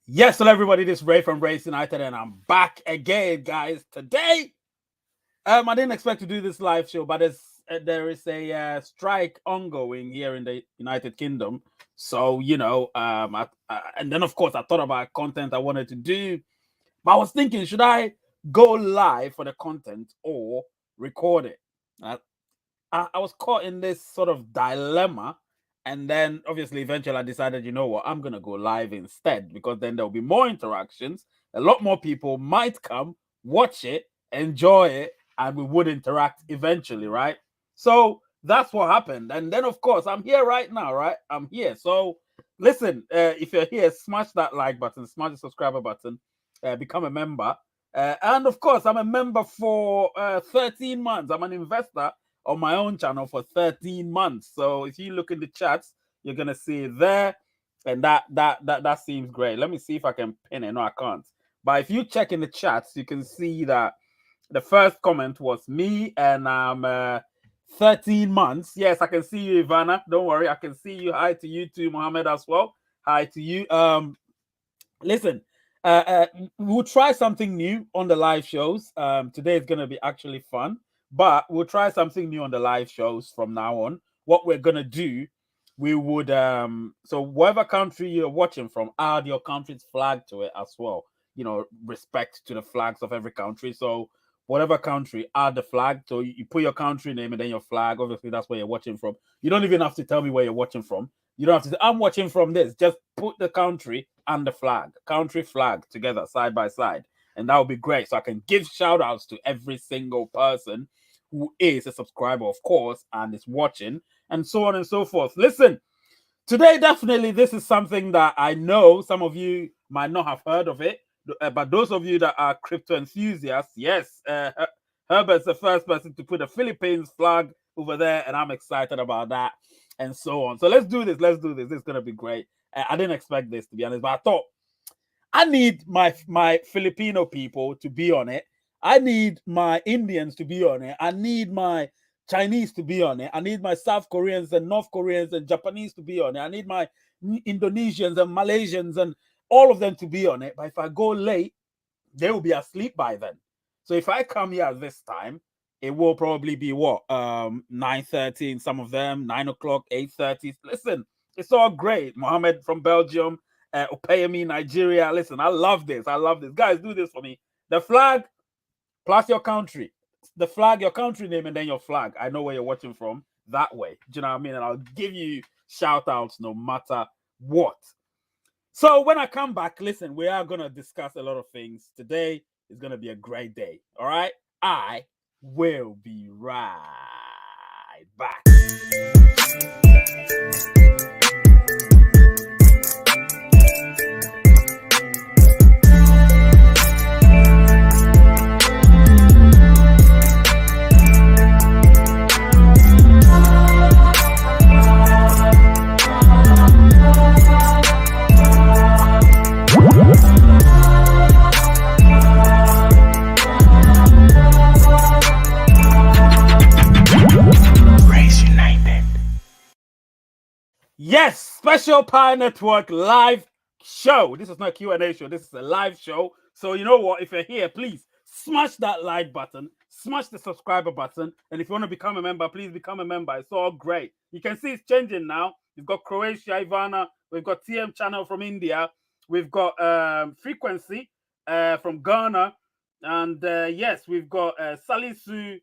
Yes, hello everybody. This is Ray from Race United, and I'm back again, guys. Today, I didn't expect to do this live show, but there is a strike ongoing here in the United Kingdom. So and then of course I thought about content I wanted to do, but I was thinking, should I go live for the content or record it? Uh, I was caught in this sort of dilemma. And then obviously eventually I decided, you know what, I'm gonna go live instead because then there'll be more interactions. A lot more people might come, watch it, enjoy it, and we would interact eventually, right? So that's what happened. And then of course I'm here right now, right? I'm here. So listen, if you're here, smash that like button, smash the subscriber button, become a member. And of course, I'm a member for 13 months. I'm an investor on my own channel for 13 months. So if you look in the chats, you're gonna see it there. And that seems great. Let me see if I can pin it. No, I can't. But if you check in the chats, you can see that the first comment was me, and I'm 13 months. Yes, I can see you, Ivana. Don't worry, I can see you. Hi to you too, Mohammed, as well. Hi to you. Listen, we'll try something new on the live shows. Today is going to be actually fun, but we'll try something new on the live shows from now on. What we're going to do, we would, so whatever country you're watching from, add your country's flag to it as well. Respect to the flags of every country. So whatever country, add the flag. So you put your country name and then your flag. Obviously, that's where you're watching from. You don't even have to tell me where you're watching from. You don't have to say, I'm watching from this. Just put the country and the flag, country flag together side by side. And that would be great. So I can give shout outs to every single person who is a subscriber, of course, and is watching, and so on and so forth. Listen, today, definitely, this is something that I know some of you might not have heard of it. But those of you that are crypto enthusiasts, yes, Herbert's the first person to put a Philippines flag over there, and I'm excited about that, and so on. So let's do this. Let's do this. This is gonna be great. I didn't expect this, to be honest, but I thought I need my Filipino people to be on it. I need my Indians to be on it. I need my Chinese to be on it. I need my South Koreans and North Koreans and Japanese to be on it. I need my Indonesians and Malaysians and all of them to be on it. But if I go late, they will be asleep by then. So if I come here at this time, it will probably be what 9:30 in some of them, 9 o'clock, 8:30. Listen, it's all great. Mohammed from Belgium, Opeyemi, Nigeria. Listen, I love this. I love this. Guys, do this for me. The flag plus your country. The flag, your country name, and then your flag. I know where you're watching from that way. Do you know what I mean? And I'll give you shout outs no matter what. So when I come back, listen, we are going to discuss a lot of things. Today is going to be a great day. All right? I will be right back. Yes, Special Power Network live show. This is not a Q&A show. This is a live show. So you know what? If you're here, please smash that like button, smash the subscriber button, and if you want to become a member, please become a member. It's all great. You can see it's changing now. We've got Croatia, Ivana. We've got TM Channel from India. We've got Frequency from Ghana. And yes, we've got Salisa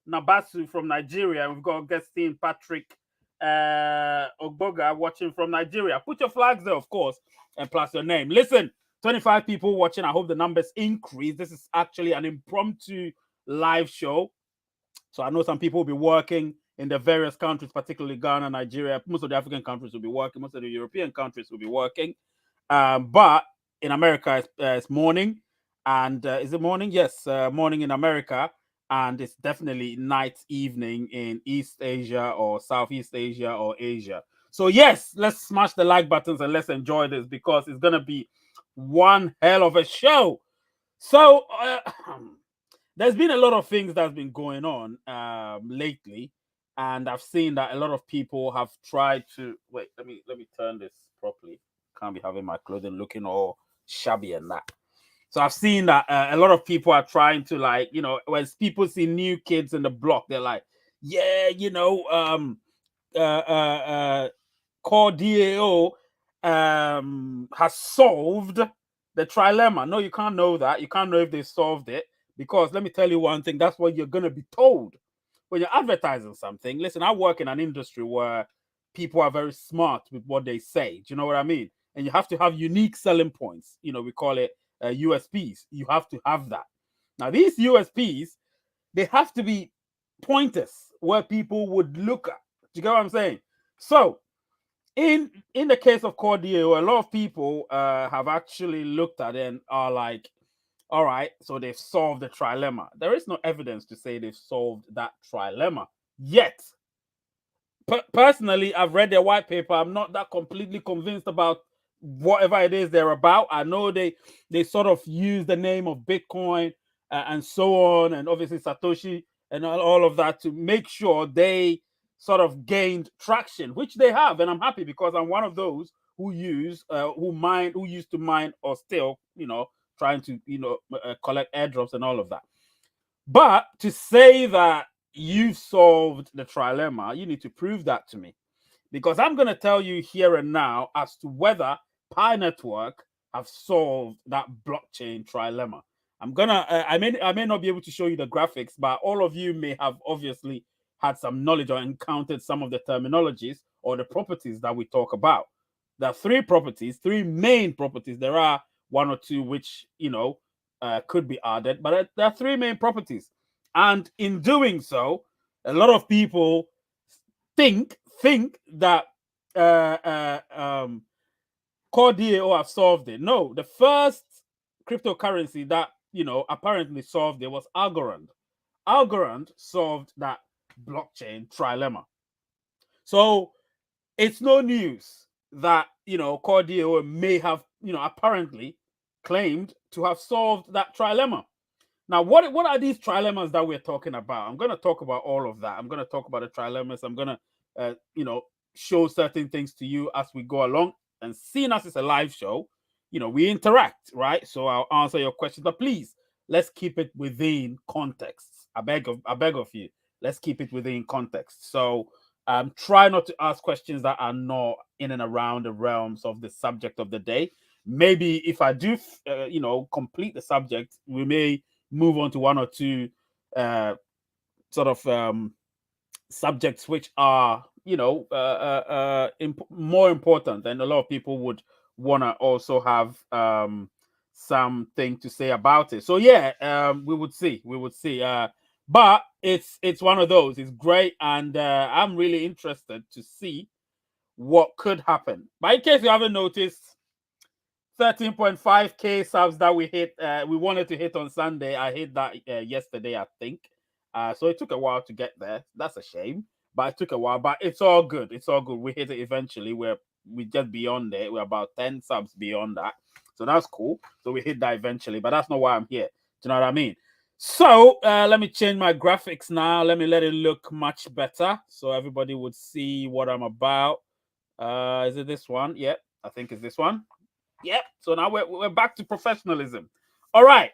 Nabasu from Nigeria. We've got Augustine Patrick Ogboga watching from Nigeria. Put your flags there, of course, and plus your name. Listen, 25 people watching. I hope the numbers increase. This is actually an impromptu live show. So I know some people will be working in the various countries, particularly Ghana, Nigeria. Most of the African countries will be working. Most of the European countries will be working. But in America, it's morning. And is it morning? Yes, morning in America. And it's definitely night, evening in East Asia or Southeast Asia or Asia. So yes, let's smash the like buttons and let's enjoy this because it's going to be one hell of a show. So there's been a lot of things that's been going on lately, and I've seen that a lot of people have tried to wait. Let me turn this properly. can't be having my clothing looking all shabby and that. So I've seen that a lot of people are trying to, like, when people see new kids in the block, they're like, yeah, core DAO has solved the trilemma. No, you can't know that. You can't know if they solved it, because let me tell you one thing, that's what you're going to be told when you're advertising something. Listen, I work in an industry where people are very smart with what they say. Do you know what I mean? And you have to have unique selling points. We call it USPs. You have to have that. Now, these USPs, they have to be pointers where people would look at. Do you get what I'm saying? So, in the case of Cordio, a lot of people have actually looked at it and are like, all right, so they've solved the trilemma. There is no evidence to say they've solved that trilemma yet. Personally, I've read their white paper. I'm not that completely convinced about whatever it is they're about. I know they sort of use the name of Bitcoin and so on, and obviously Satoshi and all of that to make sure they sort of gained traction, which they have, and I'm happy because I'm one of those who used to mine or still, trying to collect airdrops and all of that. But to say that you've solved the trilemma, you need to prove that to me, because I'm going to tell you here and now as to whether Pi Network have solved that blockchain trilemma. I may not be able to show you the graphics, but all of you may have obviously had some knowledge or encountered some of the terminologies or the properties that we talk about. There are three main properties. There are one or two which could be added, but there are three main properties. And in doing so, a lot of people think that Core DAO have solved it. No, the first cryptocurrency that apparently solved it was Algorand. Algorand solved that blockchain trilemma. So it's no news that Core DAO may have apparently claimed to have solved that trilemma. Now, what are these trilemmas that we're talking about? I'm going to talk about all of that. I'm going to talk about the trilemmas. I'm going to, show certain things to you as we go along. And seeing as it's a live show, we interact, right? So I'll answer your questions, but please, let's keep it within context. I beg of you, let's keep it within context. So try not to ask questions that are not in and around the realms of the subject of the day. Maybe if I do, complete the subject, we may move on to one or two sort of subjects which are more important, and a lot of people would want to also have something to say about it. So yeah, we would see but it's one of those. It's great, and I'm really interested to see what could happen. But in case you haven't noticed, 13.5k subs that we wanted to hit on Sunday. I hit that yesterday, I think. So it took a while to get there. That's a shame, but it took a while. But it's all good. It's all good. We hit it eventually. We just beyond it. We're about 10 subs beyond that. So that's cool. So we hit that eventually, but that's not why I'm here. Do you know what I mean? So let me change my graphics now. Let me let it look much better so everybody would see what I'm about. Is it this one? Yep, I think it's this one. Yep. So now we're back to professionalism. All right.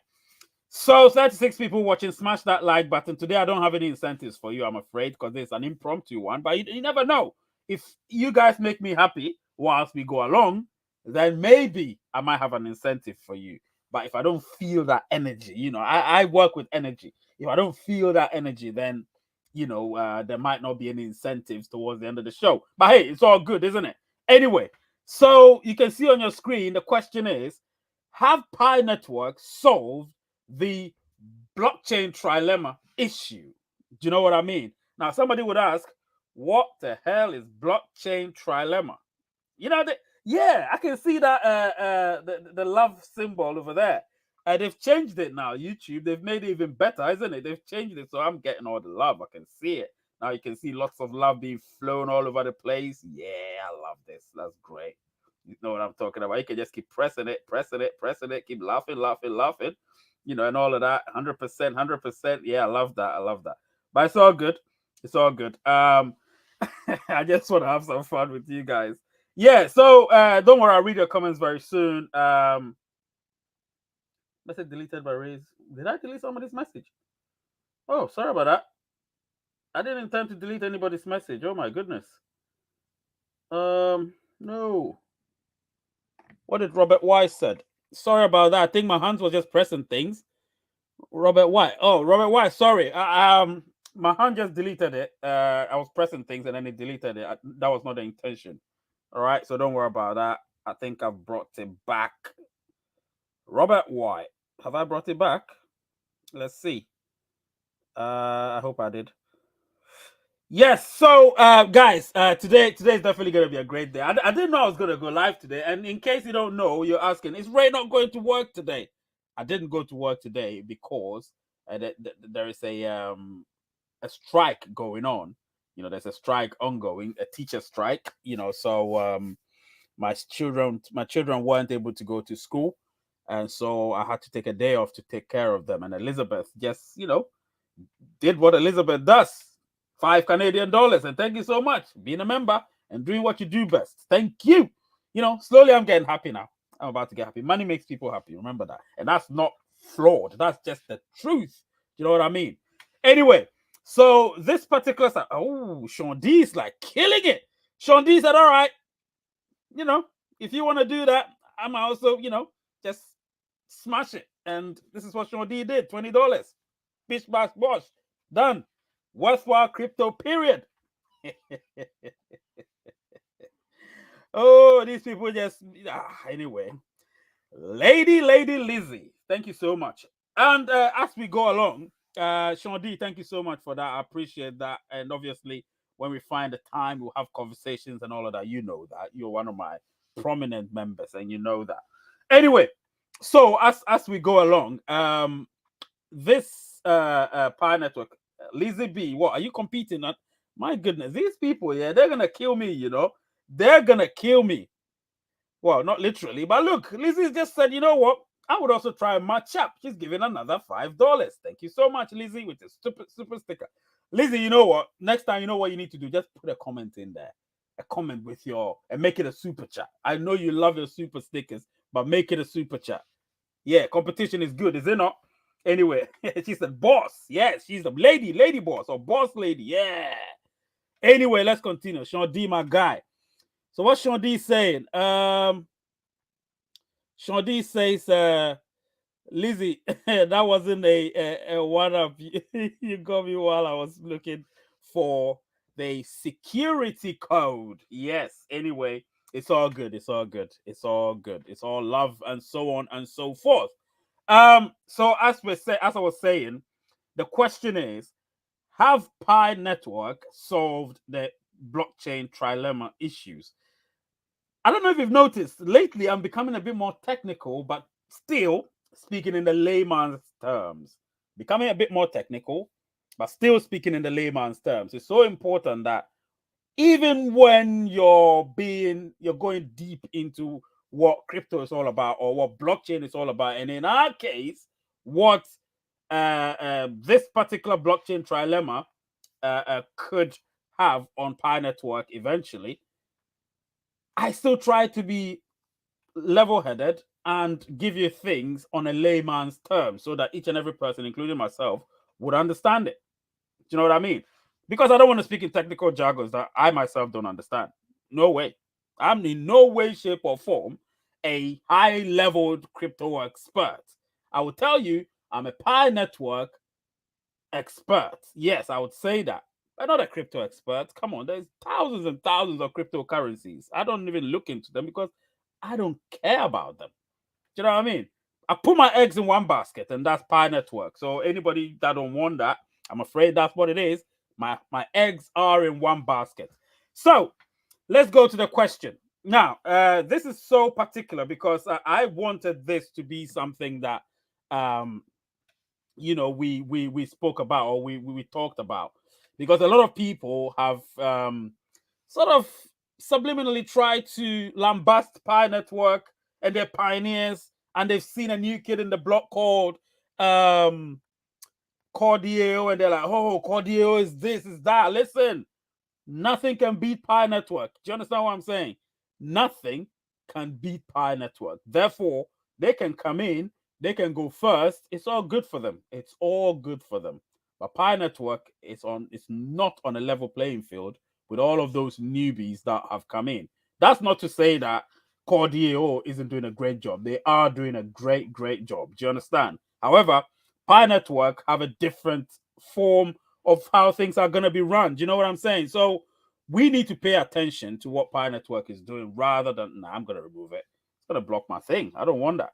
So 36 people watching. Smash that like button. Today I don't have any incentives for you, I'm afraid, because it's an impromptu one. But you never know. If you guys make me happy whilst we go along, then maybe I might have an incentive for you. But if I don't feel that energy, I work with energy. If I don't feel that energy, then there might not be any incentives towards the end of the show. But hey, it's all good, isn't it? Anyway, so you can see on your screen, the question is, have Pi Network solved the blockchain trilemma issue? Do you know what I mean? Now, somebody would ask, what the hell is blockchain trilemma? Yeah, I can see that the love symbol over there. They've changed it now, YouTube. They've made it even better, isn't it? They've changed it, so I'm getting all the love. I can see it. Now you can see lots of love being flown all over the place. Yeah, I love this. That's great. You know what I'm talking about. You can just keep pressing it, keep laughing, and all of that. 100%, 100%. Yeah, I love that. I love that. But it's all good. It's all good. I just want to have some fun with you guys. Yeah, so don't worry, I'll read your comments very soon. Message deleted by Raise. Did I delete somebody's message? Oh, sorry about that. I didn't intend to delete anybody's message. Oh my goodness. No. What did Robert Wise said? Sorry about that. I think my hands were just pressing things. Robert White. Oh, Robert White. Sorry. My hand just deleted it. I was pressing things and then it deleted it. That was not the intention. All right. So don't worry about that. I think I've brought it back. Robert White. Have I brought it back? Let's see. I hope I did. Yes. So, guys, today's definitely gonna be a great day. I didn't know I was gonna go live today. And in case you don't know, you're asking, is Ray not going to work today? I didn't go to work today because there is a strike going on. You know, there's a strike ongoing, a teacher strike. You know, so my children weren't able to go to school, and so I had to take a day off to take care of them. And Elizabeth just, did what Elizabeth does. $5 Canadian. And thank you so much. Being a member and doing what you do best. Thank you. Slowly I'm getting happy now. I'm about to get happy. Money makes people happy. Remember that. And that's not flawed. That's just the truth. You know what I mean? Anyway, so this particular Sean D is like killing it. Sean D said, all right, if you want to do that, I'm also, just smash it. And this is what Sean D did. $20. Bish bash bosh. Done. Worthwhile crypto, period. Oh, these people just anyway. Lady Lizzie, thank you so much. And as we go along, Sean D, thank you so much for that. I appreciate that. And obviously, when we find the time, we'll have conversations and all of that. You know that. You're one of my prominent members, and you know that. Anyway, so as we go along, this Pi Network, Lizzie B, what are you competing on? My goodness, these people, yeah, they're gonna kill me, they're gonna kill me. Well, not literally, but look, Lizzie just said, you know what? I would also try and match up. She's giving another $5. Thank you so much, Lizzie, with the super sticker. Lizzie, you know what? Next time, you know what you need to do? Just put a comment in there. A comment with and make it a super chat. I know you love your super stickers, but make it a super chat. Yeah, competition is good, is it not? Anyway, she's a boss. Yes, she's a lady boss or boss lady. Yeah. Anyway, let's continue. Sean D, my guy. So what's Sean D saying? Sean D says, Lizzie, that wasn't a one of you got me while I was looking for the security code. Yes. Anyway, it's all good. It's all good. It's all good. It's all love and so on and so forth. So as I was saying, the question is, have Pi Network solved the blockchain trilemma issues? I don't know if you've noticed, lately I'm becoming a bit more technical, but still speaking in the layman's terms. Becoming a bit more technical, but still speaking in the layman's terms. It's so important that even when you're going deep into what crypto is all about or what blockchain is all about, and in our case, what this particular blockchain trilemma could have on Pi Network eventually, I still try to be level-headed and give you things on a layman's terms so that each and every person, including myself, would understand it. Do you know what I mean? Because I don't want to speak in technical jargons that I myself don't understand. No way. I'm in no way, shape, or form a high-leveled crypto expert. I will tell you, I'm a Pi Network expert. Yes, I would say that. But not a crypto expert. Come on, there's thousands and thousands of cryptocurrencies. I don't even look into them because I don't care about them. Do you know what I mean? I put my eggs in one basket, and that's Pi Network. So anybody that don't want that, I'm afraid that's what it is. My eggs are in one basket. So let's go to the question. Now, this is so particular because I wanted this to be something that we spoke about or we talked about, because a lot of people have sort of subliminally tried to lambast Pi Network and their pioneers, and they've seen a new kid in the block called Cordio, and they're like, oh, Cordio is this, is that. Listen, nothing can beat Pi Network. Do you understand what I'm saying? nothing can beat Pi Network. Therefore, they can come in, they can go first. It's all good for them. It's all good for them. But Pi Network is on. It's not on a level playing field with all of those newbies that have come in. That's not to say that Cordio isn't doing a great job. They are doing a great job. Do you understand? However, Pi Network have a different form of how things are going to be run. Do you know what I'm saying? So we need to pay attention to what Pi Network is doing rather than, nah, I'm going to remove it. It's going to block my thing. I don't want that.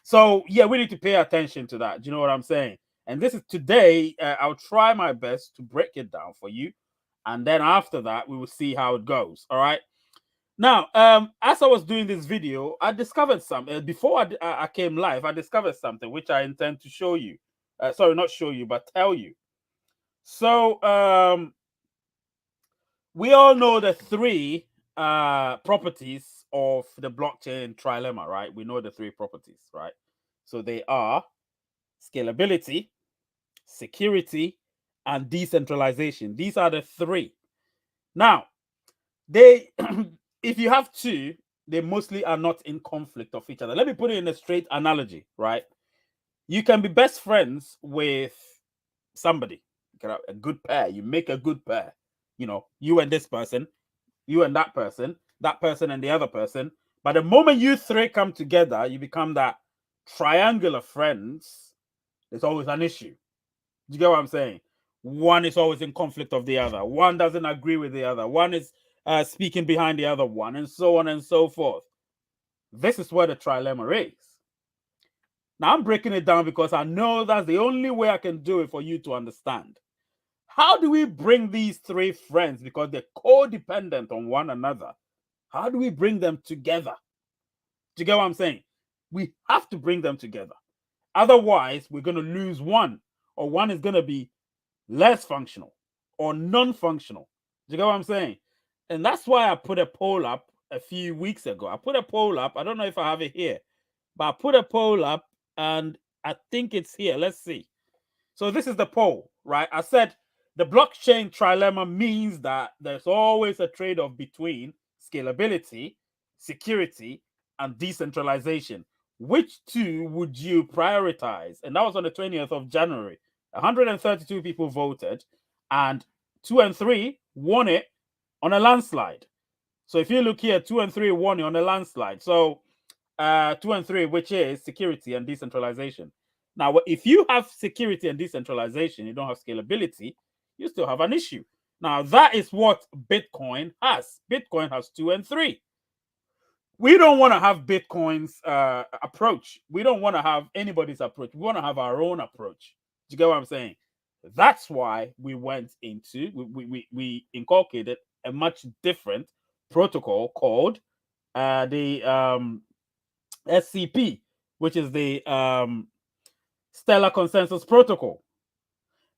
So, yeah, we need to pay attention to that. Do you know what I'm saying? And this is today, I'll try my best to break it down for you. And then after that, we will see how it goes. All right. Now, as I was doing this video, I discovered something. Before I came live, I discovered something which I intend to show you. Sorry, not show you, but tell you. So, we all know the three properties of the blockchain trilemma, right? We know the three properties, right? So they are scalability, security, and decentralization. These are the three. Now, they if you have two, they mostly are not in conflict of each other. Let me put it in a straight analogy, right? You can be best friends with somebody, a good pair. You make a good pair. You know, you and this person, you and that person and the other person. But the moment you three come together, you become that triangular friends. There's always an issue. Do you get what I'm saying? One is always in conflict of the other. One doesn't agree with the other. One is speaking behind the other one, and so on and so forth. This is where the trilemma is. Now, I'm breaking it down because I know that's the only way I can do it for you to understand. How do we bring these three friends, because they're codependent on one another, how do we bring them together? Do you get what I'm saying? We have to bring them together. Otherwise, we're going to lose one, or one is going to be less functional or non-functional. Do you get what I'm saying? And that's why I put a poll up a few weeks ago. I put a poll up. I don't know if I have it here, but I put a poll up and I think it's here. Let's see. So this is the poll, right? I said the blockchain trilemma means that there's always a trade-off between scalability, security, and decentralization. Which two would you prioritize? And that was on the 20th of January. 132 people voted, and 2 and 3 won it on a landslide. So if you look here, 2 and 3 won it on a landslide. So 2 and 3, which is security and decentralization. Now, if you have security and decentralization, you don't have scalability, you still have an issue. Now, that is what Bitcoin has. Bitcoin has 2 and 3. We don't want to have Bitcoin's approach. We don't want to have anybody's approach. We want to have our own approach. Do you get what I'm saying? That's why we went into, we inculcated a much different protocol called the SCP, which is the Stellar Consensus Protocol.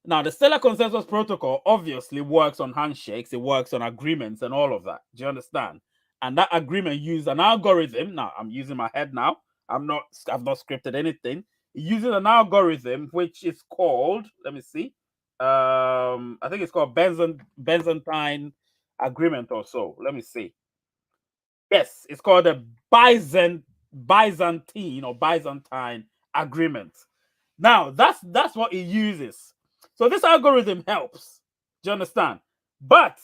Now, the Stellar Consensus Protocol obviously works on handshakes, it works on agreements and all of that. Do you understand? And that agreement used an algorithm. Now, I'm using my head now. I've not scripted anything. It uses an algorithm which is called, let me see. I think it's called Byzantine agreement or so. Let me see. Yes, it's called the Byzantine or Byzantine agreement. Now, that's what it uses. So this algorithm helps. Do you understand? But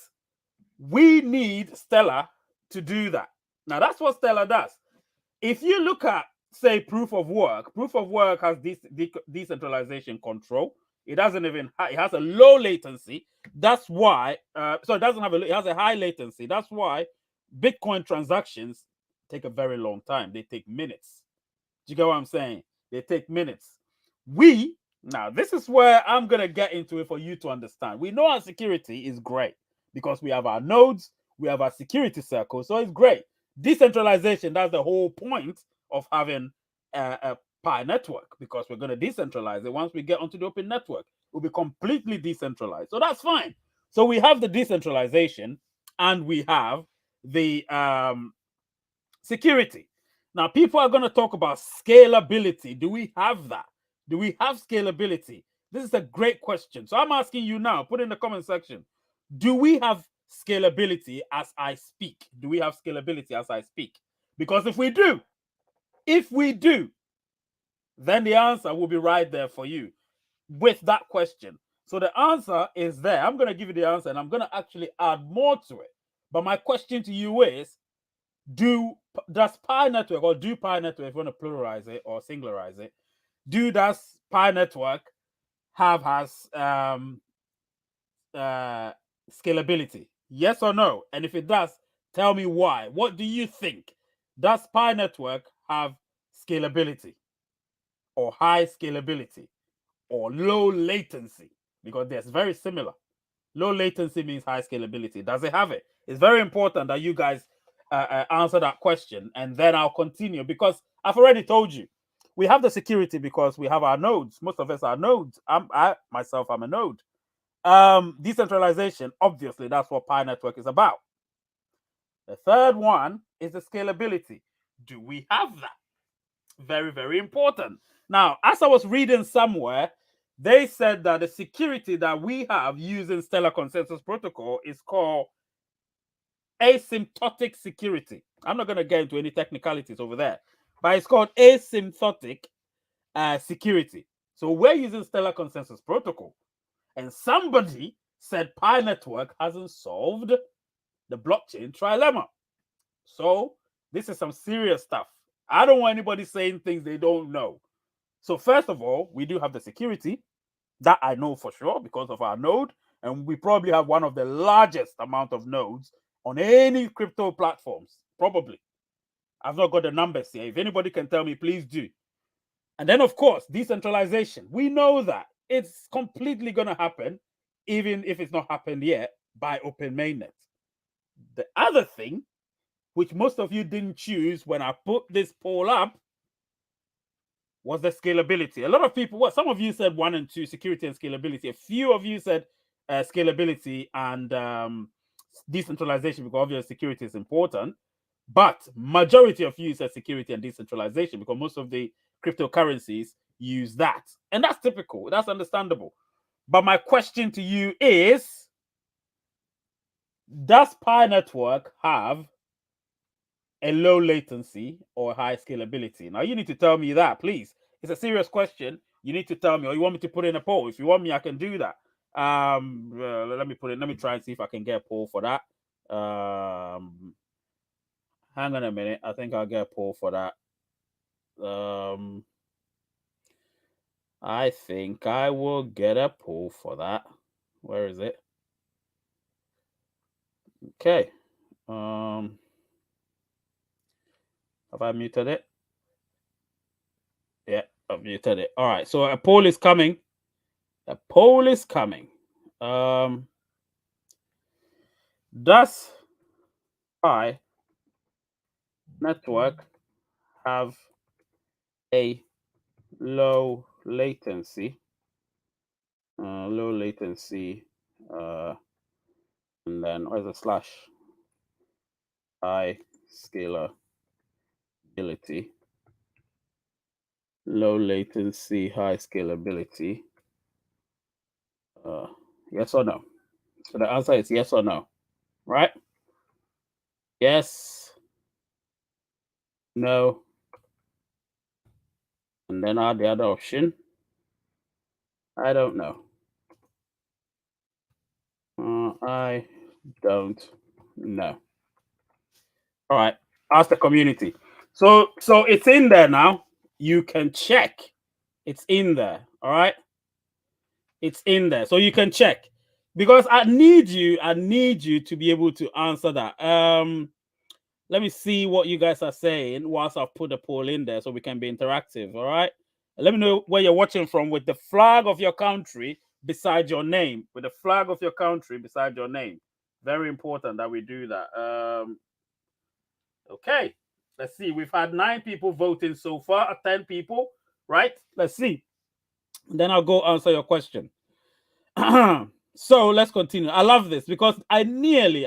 we need Stellar to do that. Now, that's what Stellar does. If you look at, say, proof of work has decentralization control. It doesn't even it has a low latency. That's why so it doesn't have it has a high latency. That's why Bitcoin transactions take a very long time. They take minutes. Do you get what I'm saying? They take minutes. Now, this is where I'm going to get into it for you to understand. We know our security is great because we have our nodes, we have our security circle, so it's great. Decentralization, that's the whole point of having a Pi network, because we're going to decentralize it. Once we get onto the open network, it will be completely decentralized. So that's fine. So we have the decentralization and we have the security. Now, people are going to talk about scalability. Do we have that? Do we have scalability? This is a great question. So I'm asking you now, put in the comment section, do we have scalability as I speak? Do we have scalability as I speak? Because if we do, then the answer will be right there for you with that question. So the answer is there. I'm going to give you the answer, and I'm going to actually add more to it. But my question to you is, does Pi Network, or do Pi Network, if you want to pluralize it or singularize it, does Pi Network has scalability? Yes or no? And if it does, tell me why. What do you think? Does Pi Network have scalability, or high scalability, or low latency? Because they're very similar. Low latency means high scalability. Does it have it? It's very important that you guys answer that question, and then I'll continue, because I've already told you we have the security because we have our nodes. Most of us are nodes. I myself, I'm a node. Decentralization, obviously, that's what Pi Network is about. The third one is the scalability. Do we have that? Very, very important. Now, as I was reading somewhere, they said that the security that we have using Stellar Consensus Protocol is called asymptotic security. I'm not going to get into any technicalities over there, but it's called asymptotic security. So we're using Stellar Consensus Protocol, and somebody said Pi Network hasn't solved the blockchain trilemma. So this is some serious stuff. I don't want anybody saying things they don't know. So first of all, we do have the security. That I know for sure because of our node, and we probably have one of the largest amount of nodes on any crypto platforms, probably. I've not got the numbers here. If anybody can tell me, please do. And then, of course, decentralization. We know that it's completely going to happen, even if it's not happened yet, by open mainnet. The other thing, which most of you didn't choose when I put this poll up, was the scalability. A lot of people, well, some of you said 1 and 2, security and scalability. A few of you said scalability and decentralization, because obviously security is important. But majority of you said security and decentralization because most of the cryptocurrencies use that. And that's typical. That's understandable. But my question to you is, does Pi Network have a low latency or high scalability? Now you need to tell me that, please. It's a serious question. You need to tell me, or you want me to put in a poll? If you want me, I can do that. Let me put it. Let me try and see if I can get a poll for that. Hang on a minute. I think I'll get a poll for that. I think I will get a poll for that. Where is it? Okay. Have I muted it? Yeah, I've muted it. All right. So a poll is coming. A poll is coming. Does Pi Network have a low latency? Low latency. And then where's the slash? High scalability. Low latency, high scalability. Yes or no? So the answer is yes or no, right? Yes, no, and then add the other option. I don't know. I don't know. All right, ask the community. So it's in there now. You can check. It's in there. All right. It's in there, so you can check, because I need you to be able to answer that. Let me see what you guys are saying whilst I've put the poll in there so we can be interactive. All right. Let me know where you're watching from with the flag of your country beside your name. With the flag of your country beside your name. Very important that we do that. Okay. Let's see. We've had 9 people voting so far, 10 people, right? Let's see. Then I'll go answer your question. So let's continue. I love this because I nearly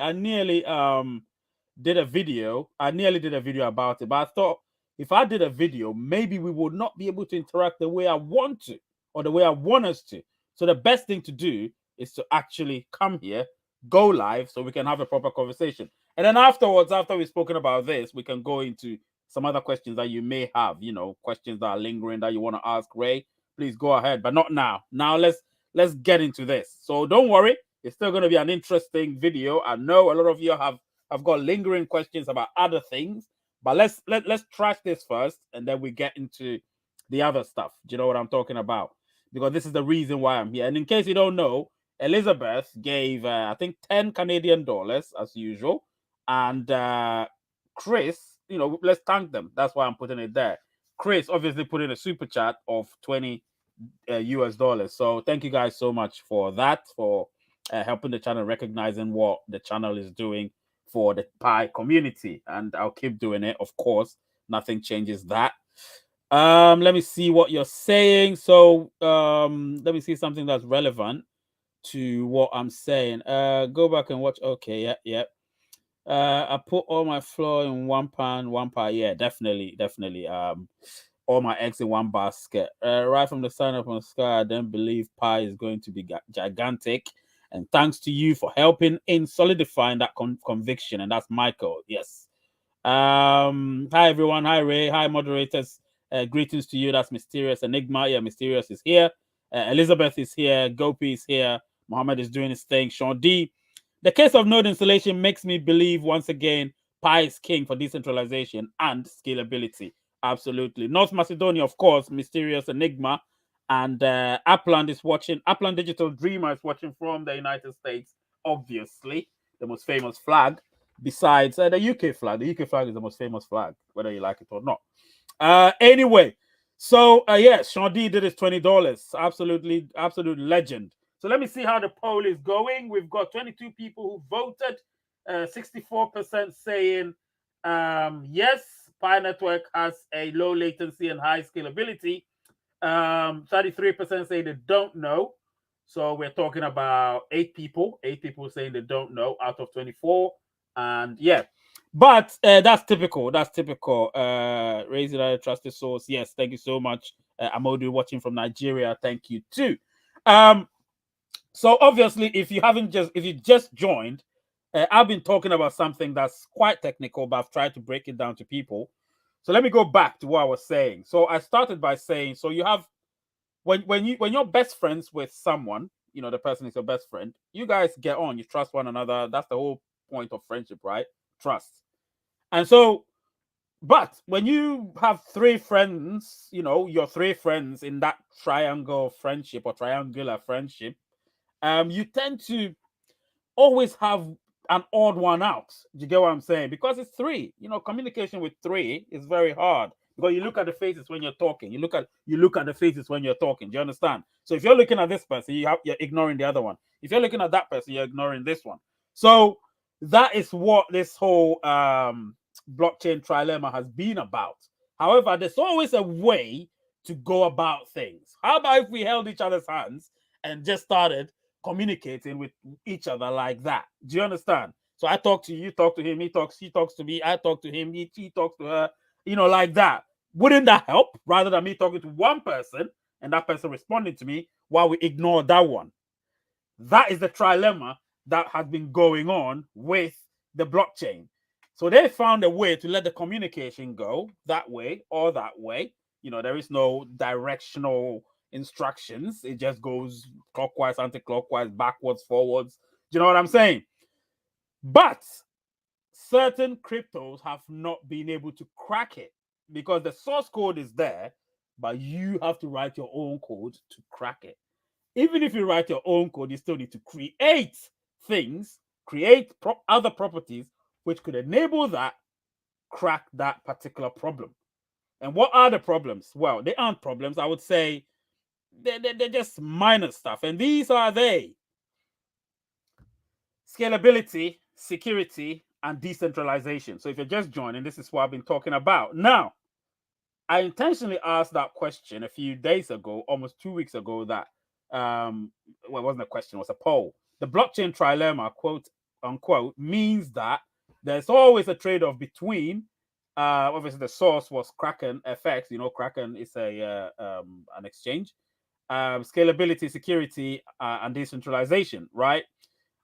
did a video. I nearly did a video about it, but I thought if I did a video, maybe we would not be able to interact the way I want to, or the way I want us to. So the best thing to do is to actually come here, go live so we can have a proper conversation. And then afterwards, after we've spoken about this, we can go into some other questions that you may have, questions that are lingering that you want to ask Ray. Please go ahead, but not now. Now let's get into this. So don't worry, it's still going to be an interesting video. I know a lot of you have got lingering questions about other things, but let's trash this first, and then we get into the other stuff. Do you know what I'm talking about? Because this is the reason why I'm here. And in case you don't know, Elizabeth gave I think 10 Canadian dollars as usual, and Chris, let's thank them. That's why I'm putting it there. Chris obviously put in a super chat of 20 US dollars. So thank you guys so much for that, for helping the channel, recognizing what the channel is doing for the pie community, and I'll keep doing it. Of course, nothing changes that. Let me see what you're saying. So let me see something that's relevant to what I'm saying. Go back and watch. Okay, yeah. I put all my flour in one pan, one pie. Yeah, definitely. All my eggs in one basket. Right from the sign up on the sky, I don't believe pie is going to be gigantic. And thanks to you for helping in solidifying that conviction. And that's Michael. Yes. Hi everyone. Hi Ray. Hi moderators. Greetings to you. That's Mysterious Enigma. Yeah, Mysterious is here. Elizabeth is here. Gopi is here. Mohammed is doing his thing. Sean D. The case of node installation makes me believe once again Pi is king for decentralization and scalability. Absolutely. North Macedonia, of course, Mysterious Enigma. And Upland is watching. Upland Digital Dreamer is watching from the United States, obviously, the most famous flag. Besides the UK flag. The UK flag is the most famous flag, whether you like it or not. Anyway, so yes, Sean D did his $20. Absolutely, absolute legend. So let me see how the poll is going. We've got 22 people who voted, 64% saying yes, Pi Network has a low latency and high scalability. 33% say they don't know. So we're talking about 8 people saying they don't know out of 24. And yeah, but that's typical. Raising a trusted source. Yes, thank you so much. Amodu watching from Nigeria. Thank you too. So obviously, if you just joined, I've been talking about something that's quite technical, but I've tried to break it down to people. So let me go back to what I was saying. So I started by saying, so you have when you're best friends with someone, the person is your best friend. You guys get on. You trust one another. That's the whole point of friendship, right? Trust. And so, but when you have 3 friends, your 3 friends in that triangle of friendship or triangular friendship, you tend to always have an odd one out. Do you get what I'm saying? Because it's 3. Communication with 3 is very hard because you look at the faces when you're talking. You look at the faces when you're talking. Do you understand? So if you're looking at this person, you're ignoring the other one. If you're looking at that person, you're ignoring this one. So that is what this whole blockchain trilemma has been about. However, there's always a way to go about things. How about if we held each other's hands and just started communicating with each other like that? Do you understand? So I talk to you, talk to him, she talks to me, I talk to him, he talks to her, like that. Wouldn't that help rather than me talking to one person and that person responding to me while we ignore that one? That is the trilemma that has been going on with the blockchain. So they found a way to let the communication go that way or that way. There is no directional instructions. It just goes clockwise, anti-clockwise, backwards, forwards. Do you know what I'm saying? But certain cryptos have not been able to crack it because the source code is there, but you have to write your own code to crack it. Even if you write your own code, you still need to create things, create other properties which could enable that, crack that particular problem. And what are the problems? Well, they aren't problems. I would say they're just minor stuff. And these are they: scalability, security, and decentralization. So if you're just joining, this is what I've been talking about. Now, I intentionally asked that question a few days ago, almost 2 weeks ago, that well, it wasn't a question, it was a poll. The blockchain trilemma, quote unquote, means that there's always a trade-off between obviously the source was Kraken FX. Kraken is an exchange, scalability, security, and decentralization, right?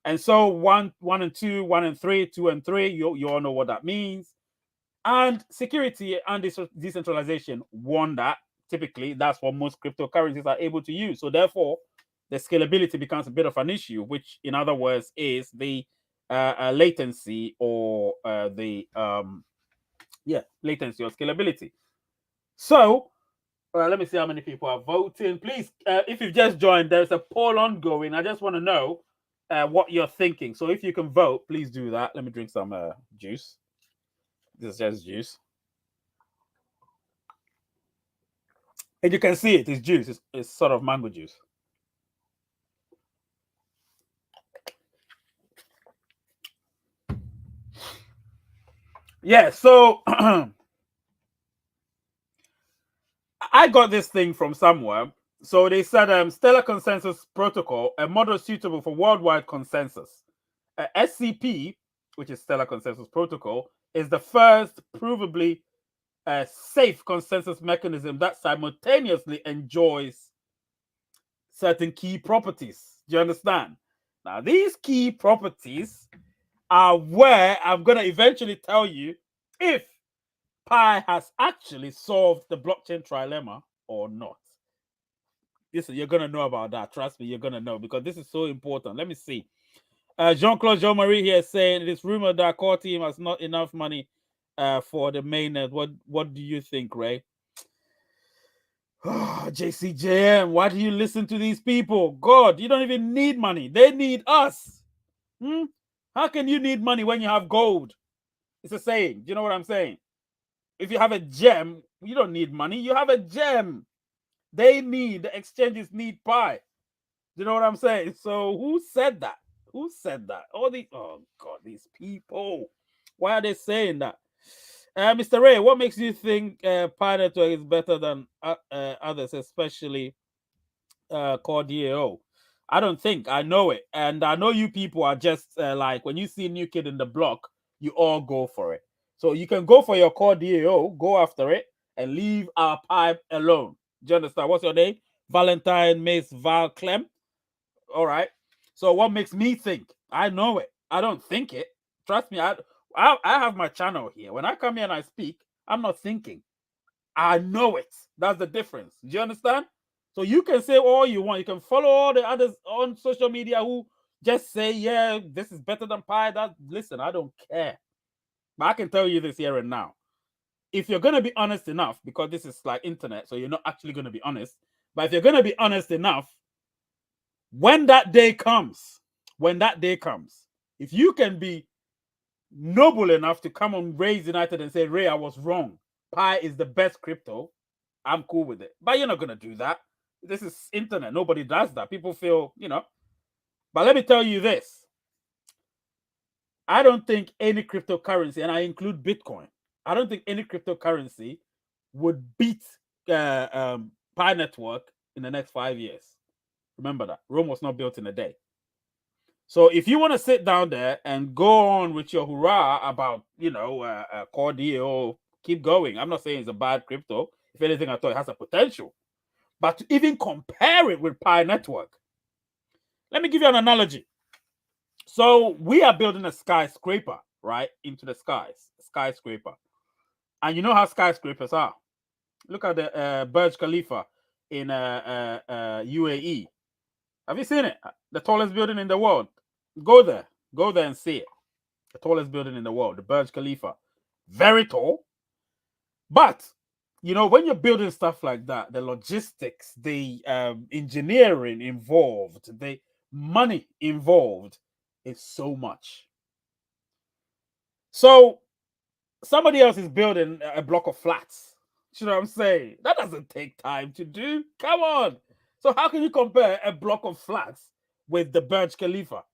And so one and two, 1 and 3, 2 and 3, you all know what that means. And security and decentralization won that. Typically, that's what most cryptocurrencies are able to use. So therefore, the scalability becomes a bit of an issue, which in other words is the latency or latency or scalability. So let me see how many people are voting. Please, if you've just joined, there's a poll ongoing. I just want to know what you're thinking. So if you can vote, please do that. Let me drink some juice. This is just juice. And you can see it's juice. It's sort of mango juice. Yeah, so I got this thing from somewhere. So they said Stellar Consensus Protocol, a model suitable for worldwide consensus. SCP, which is Stellar Consensus Protocol, is the first provably safe consensus mechanism that simultaneously enjoys certain key properties. Do you understand? Now, these key properties are where I'm going to eventually tell you if Pi has actually solved the blockchain trilemma or not. Listen, you're going to know about that. Trust me, you're going to know because this is so important. Let me see. Jean-Claude Jean-Marie here saying it is rumored that core team has not enough money for the mainnet. What do you think, Ray? JCJM, why do you listen to these people? God, you don't even need money. They need us. How can you need money when you have gold? It's a saying. Do you know what I'm saying? If you have a gem, you don't need money. You have a gem. The exchanges need Pi. Do you know what I'm saying? So who said that? Who said that? Oh God, these people. Why are they saying that? Mr. Ray, what makes you think Pi Network is better than others, especially Core DAO? I don't think. I know it. And I know you people are just like, when you see a new kid in the block, you all go for it. So you can go for your Core DAO, go after it, and leave our pipe alone. Do you understand? What's your name? Valentine Mace Val Clem. All right. So what makes me think? I know it. I don't think it. Trust me. I have my channel here. When I come here and I speak, I'm not thinking. I know it. That's the difference. Do you understand? So you can say all you want. You can follow all the others on social media who just say, yeah, this is better than Pi. Listen, I don't care. But I can tell you this here and now. If you're going to be honest enough, because this is like internet, so you're not actually going to be honest. But if you're going to be honest enough, when that day comes, if you can be noble enough to come on Raise United and say, Ray, I was wrong. Pi is the best crypto. I'm cool with it. But you're not going to do that. This is internet. Nobody does that. People feel, But let me tell you this. I don't think any cryptocurrency, and I include Bitcoin, I don't think any cryptocurrency would beat Pi Network in the next 5 years. Remember that. Rome was not built in a day. So if you want to sit down there and go on with your hurrah about, Core DAO, keep going. I'm not saying it's a bad crypto. If anything, I thought it has a potential. But to even compare it with Pi Network, let me give you an analogy. So we are building a skyscraper, right, into the skies. Skyscraper. And you know how skyscrapers are. Look at the Burj Khalifa in UAE. Have you seen it? The tallest building in the world. Go there and see it. The tallest building in the world, the Burj Khalifa. Very tall. But, when you're building stuff like that, the logistics, the engineering involved, the money involved is so much. So, somebody else is building a block of flats. You know what I'm saying? That doesn't take time to do. Come on. So how can you compare a block of flats with the Burj Khalifa?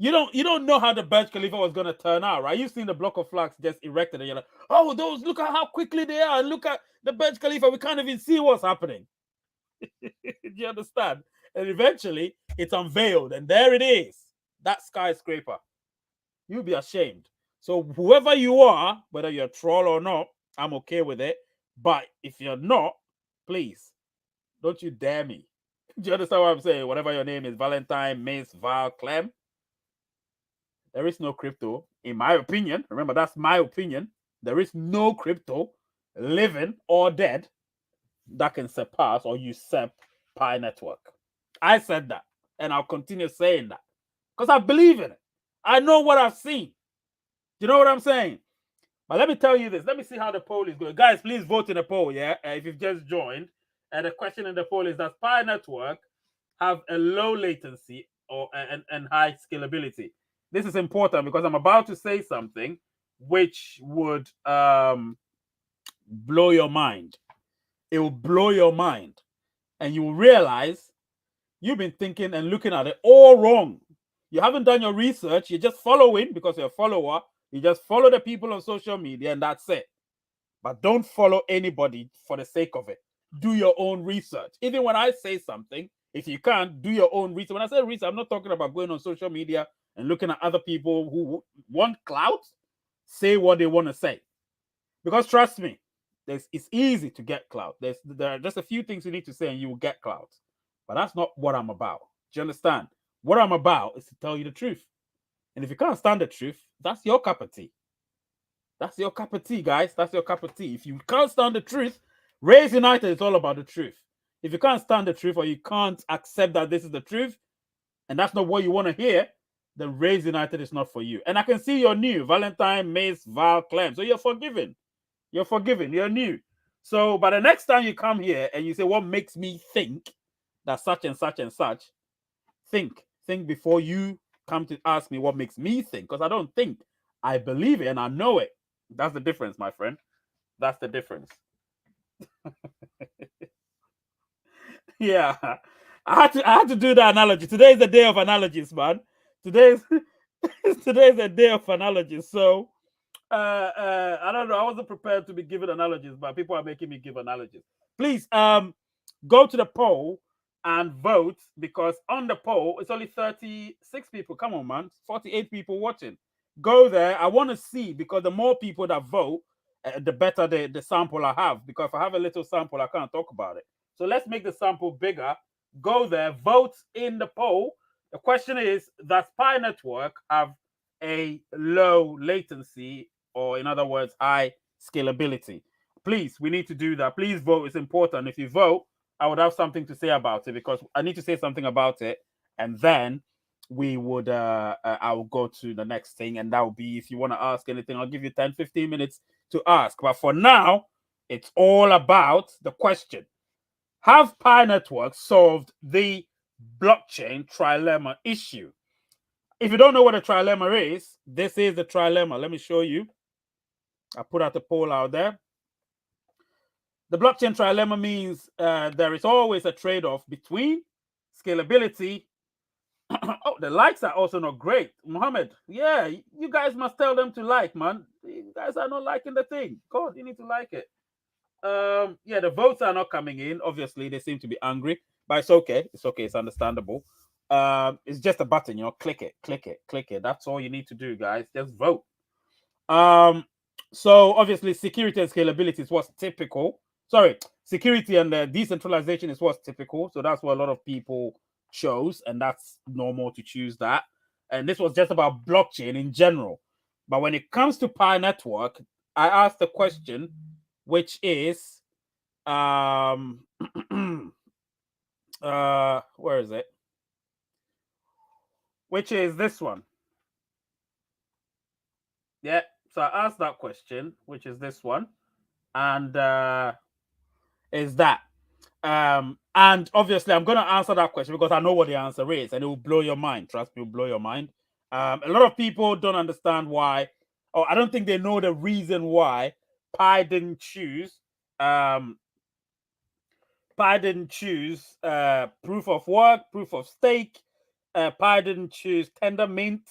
You don't know how the Burj Khalifa was going to turn out, right? You've seen the block of flats just erected, and you're like, oh, those, look at how quickly they are. And look at the Burj Khalifa. We can't even see what's happening. Do you understand? And eventually, it's unveiled, and there it is. That skyscraper. You'll be ashamed. So whoever you are, whether you're a troll or not, I'm okay with it. But if you're not, please, don't you dare me. Do you understand what I'm saying? Whatever your name is, Valentine, Mace, Val, Clem, There is no crypto, in my opinion. Remember, that's my opinion. There is no crypto, living or dead, that can surpass or usurp Pi Network. I said that, and I'll continue saying that because I believe in it. I know what I've seen. You know what I'm saying? But let me tell you this. Let me see how the poll is going. Guys, please vote in the poll, yeah? If you've just joined. And the question in the poll is, does Pi Network have a low latency or and high scalability? This is important because I'm about to say something which would blow your mind. It will blow your mind. And you will realize you've been thinking and looking at it all wrong. You haven't done your research. You're just following because you're a follower. You just follow the people on social media and that's it. But don't follow anybody for the sake of it. Do your own research. Even when I say something, if you can't, do your own research. When I say research, I'm not talking about going on social media and looking at other people who want clout, say what they want to say. Because trust me, it's easy to get clout. There are just a few things you need to say and you will get clout. But that's not what I'm about. Do you understand? What I'm about is to tell you the truth. And if you can't stand the truth, that's your cup of tea. That's your cup of tea, guys. That's your cup of tea. If you can't stand the truth, Raise United is all about the truth. If you can't stand the truth or you can't accept that this is the truth, and that's not what you want to hear, then Raise United is not for you. And I can see you're new. Valentine, Mace, Val, Clem. So you're forgiven. You're forgiven. You're new. So by the next time you come here and you say, what makes me think that such and such and such, think before you come to ask me what makes me think, because I don't think. I believe it and I know it. That's the difference, my friend. That's the difference. Yeah. I had to do that analogy. Today is the day of analogies, man. Today's today's the day of analogies. So I don't know. I wasn't prepared to be given analogies, but people are making me give analogies. Please go to the poll and vote, because on the poll it's only 36 people. Come on, man. 48 people watching. Go there. I want to see, because the more people that vote, the better the sample I have. Because if I have a little sample, I can't talk about it. So let's make the sample bigger. Go there, vote in the poll. The question is, does Pi Network have a low latency, or in other words, high scalability? Please, we need to do that. Please vote. It's important. If you vote, I would have something to say about it, because I need to say something about it, and then we would I will go to the next thing, and that will be, if you want to ask anything, I'll give you 10-15 minutes to ask. But for now, it's all about the question: have Pi Network solved the blockchain trilemma issue? If you don't know what a trilemma is, this is the trilemma. Let me show you. I put out the poll out there. The blockchain trilemma means there is always a trade-off between scalability. Oh, the likes are also not great. Mohammed, yeah, you guys must tell them to like, man. You guys are not liking the thing. God, you need to like it. Yeah, the votes are not coming in. Obviously, they seem to be angry, but it's okay. It's okay. It's understandable. It's just a button, click it, click it, click it. That's all you need to do, guys. Just vote. So obviously, security and scalability is what's typical. Sorry, security and decentralization is what's typical. So that's what a lot of people chose, and that's normal to choose that. And this was just about blockchain in general. But when it comes to Pi Network, I asked the question, which is where is it? Which is this one. Yeah. So I asked that question, which is this one, and is that and obviously I'm going to answer that question because I know what the answer is, and it will blow your mind. Trust me, it will blow your mind. A lot of people don't understand why, or I don't think they know the reason why Pi didn't choose proof of work, proof of stake. Pi didn't choose tender mint,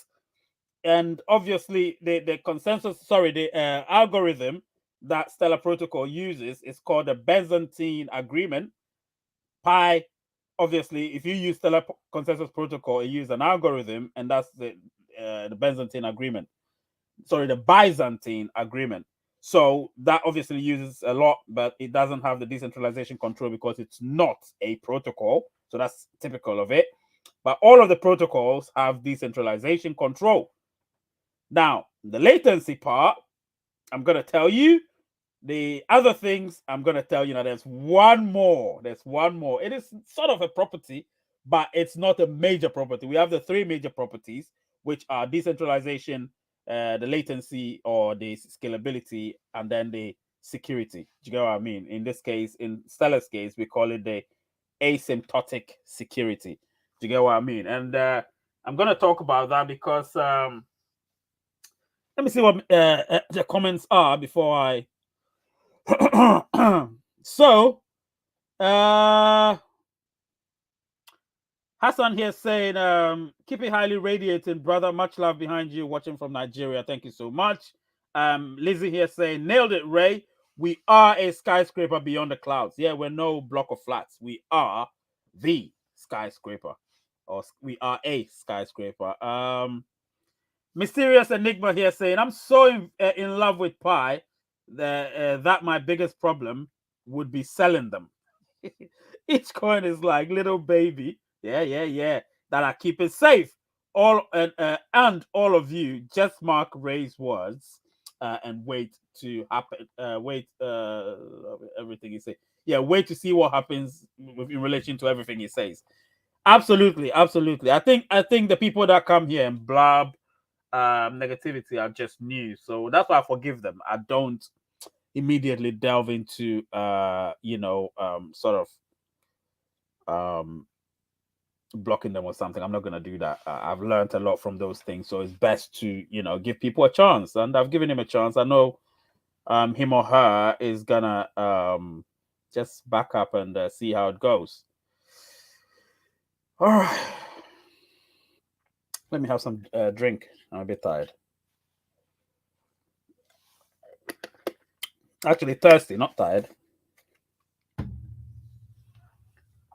and obviously the consensus, sorry, the algorithm that Stellar Protocol uses is called the Byzantine agreement. Pi, obviously, if you use Stellar Consensus Protocol, it uses an algorithm, and that's the Byzantine agreement. Sorry, the Byzantine agreement. So that obviously uses a lot, but it doesn't have the decentralization control because it's not a protocol. So that's typical of it. But all of the protocols have decentralization control. Now, the latency part, I'm going to tell you. The other things, I'm going to tell you now. There's one more. There's one more. It is sort of a property, but it's not a major property. We have the three major properties, which are decentralization, the latency or the scalability, and then the security. Do you get what I mean? In this case, in Stellar's case, we call it the asymptotic security. Do you get what I mean? And I'm going to talk about that because let me see what the comments are before I. So, Hassan here saying, keep it highly radiating, brother. Much love behind you, watching from Nigeria. Thank you so much. Lizzie here saying, nailed it, Ray. We are a skyscraper beyond the clouds. Yeah, we're no block of flats. We are the skyscraper, or we are a skyscraper. Mysterious Enigma here saying, I'm so in love with Pi that my biggest problem would be selling them. Each coin is like little baby. Yeah. That I keep it safe. All and all of you just mark Ray's words and wait to happen. Wait, everything he says. Yeah, wait to see what happens in relation to everything he says. Absolutely. I think the people that come here and blab negativity are just new, so that's why I forgive them. I don't immediately delve into sort of blocking them or something. I'm not going to do that. I've learned a lot from those things, so it's best to give people a chance, and I've given him a chance. I know him or her is gonna just back up and see how it goes. All right, let me have some drink. I'm a bit tired. Actually, thirsty, not tired.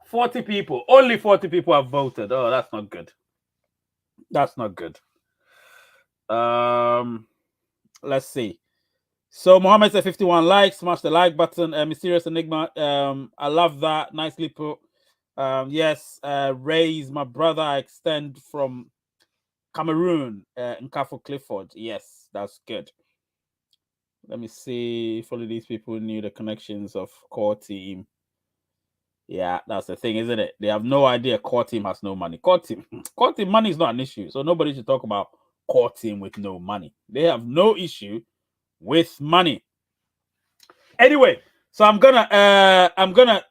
40 people. Only 40 people have voted. Oh, that's not good. That's not good. Let's see. So Mohammed said 51 likes. Smash the like button. Mysterious Enigma. I love that. Nicely put. Yes. Ray's my brother. I extend from Cameroon. Nkafo Clifford. Yes, that's good. Let me see if only these people knew the connections of core team. Yeah, that's the thing, isn't it? They have no idea core team has no money. Core team money is not an issue. So nobody should talk about core team with no money. They have no issue with money. Anyway, so I'm gonna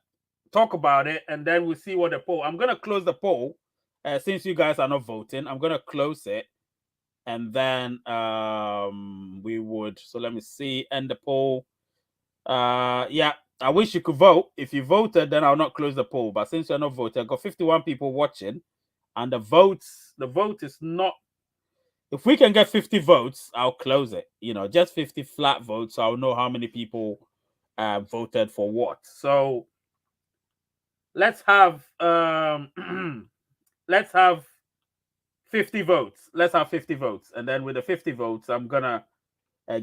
talk about it and then we'll see what the poll. I'm gonna close the poll since you guys are not voting. I'm gonna close it and then we would. So let me see. End the poll. Yeah, I wish you could vote. If you voted, then I'll not close the poll. But since you're not voting, I've got 51 people watching, and the vote is not. If we can get 50 votes, I'll close it. Just 50 flat votes, so I'll know how many people voted for what. So let's have let's have 50 votes. Let's have 50 votes, and then with the 50 votes, I'm gonna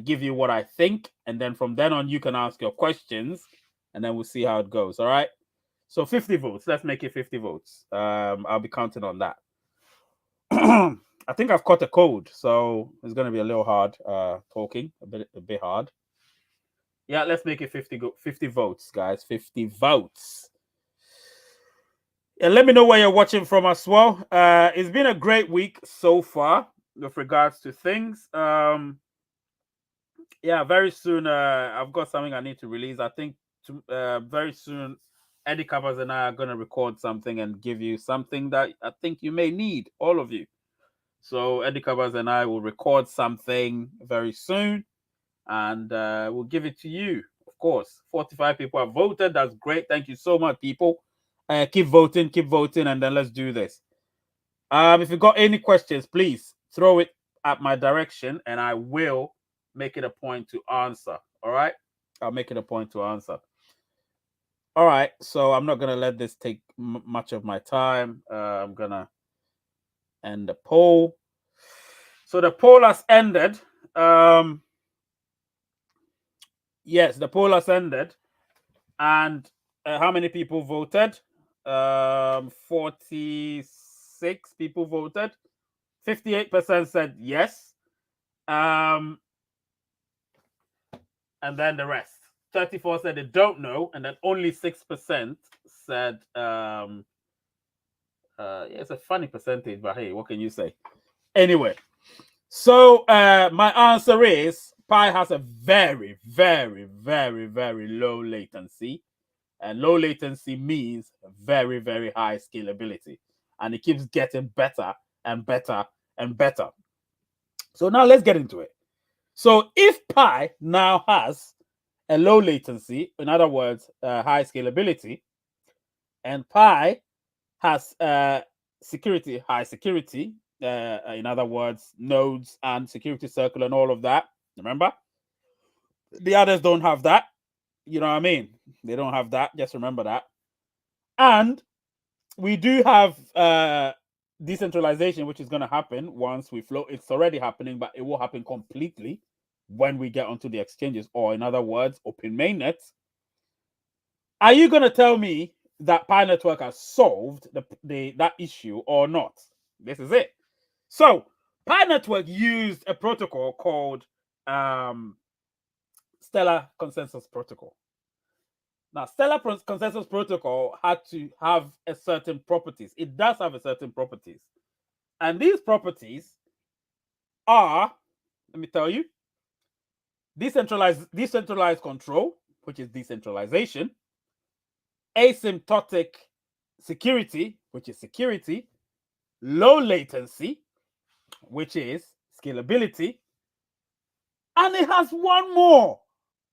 give you what I think, and then from then on, you can ask your questions, and then we'll see how it goes. All right. So 50 votes. Let's make it 50 votes. I'll be counting on that. I think I've caught a code, so it's going to be a little hard talking, a bit hard. Yeah, let's make it 50 votes, guys. 50 votes. And let me know where you're watching from as well. It's been a great week so far with regards to things. Yeah, very soon I've got something I need to release. I think very soon Eddie Covers and I are going to record something and give you something that I think you may need, all of you. So Eddie Covers and I will record something very soon and we'll give it to you. Of course, 45 people have voted. That's great. Thank you so much, people. Keep voting, and then let's do this. If you've got any questions, please throw it at my direction and I will make it a point to answer. All right? I'll make it a point to answer. All right. So I'm not going to let this take much of my time. I'm going to end the poll. So the poll has ended. Yes, the poll has ended. And how many people voted? 46 people voted. 58% said yes. Um, and then the rest. 34 said they don't know, and then only 6% said yeah, it's a funny percentage, but hey, what can you say? Anyway, so my answer is Pi has a very, very, very, very low latency. And low latency means very, very high scalability. And it keeps getting better and better and better. So now let's get into it. So if Pi now has a low latency, in other words, high scalability, and Pi has security, high security, in other words, nodes and security circle and all of that. Remember, the others don't have that. You know what I mean? They don't have that. Just remember that. And we do have decentralization, which is going to happen once we float. It's already happening, but it will happen completely when we get onto the exchanges, or in other words, open mainnets. Are you going to tell me that Pi Network has solved that issue or not? This is it. So Pi Network used a protocol called Stellar Consensus Protocol. Now, Stellar Consensus Protocol had to have a certain properties. It does have a certain properties. And these properties are, let me tell you, decentralized control, which is decentralization, asymptotic security, which is security, low latency, which is scalability, and it has one more.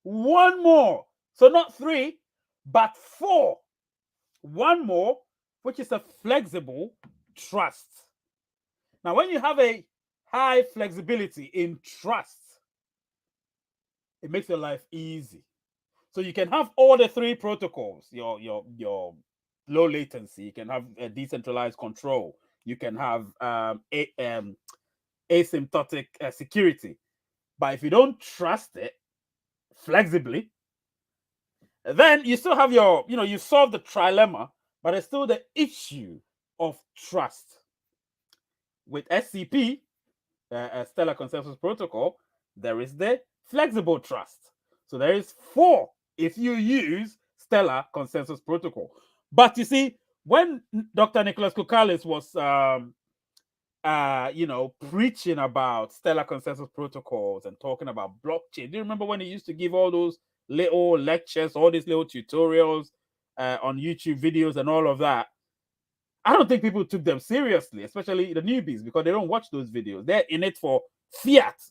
One more. So not three, but four. One more, which is a flexible trust. Now, when you have a high flexibility in trust, it makes your life easy. So you can have all the three protocols, your low latency, you can have a decentralized control, you can have asymptotic security. But if you don't trust it flexibly, then you still have you solve the trilemma, but it's still the issue of trust. With SCP, Stellar Consensus Protocol, there is the flexible trust. So there is four if you use Stellar Consensus Protocol. But you see, when Dr. Nicholas Koukoulis was preaching about Stellar Consensus Protocols and talking about blockchain, do you remember when he used to give all those little lectures, all these little tutorials on YouTube videos and all of that? I don't think people took them seriously, especially the newbies, because they don't watch those videos. They're in it for fiat.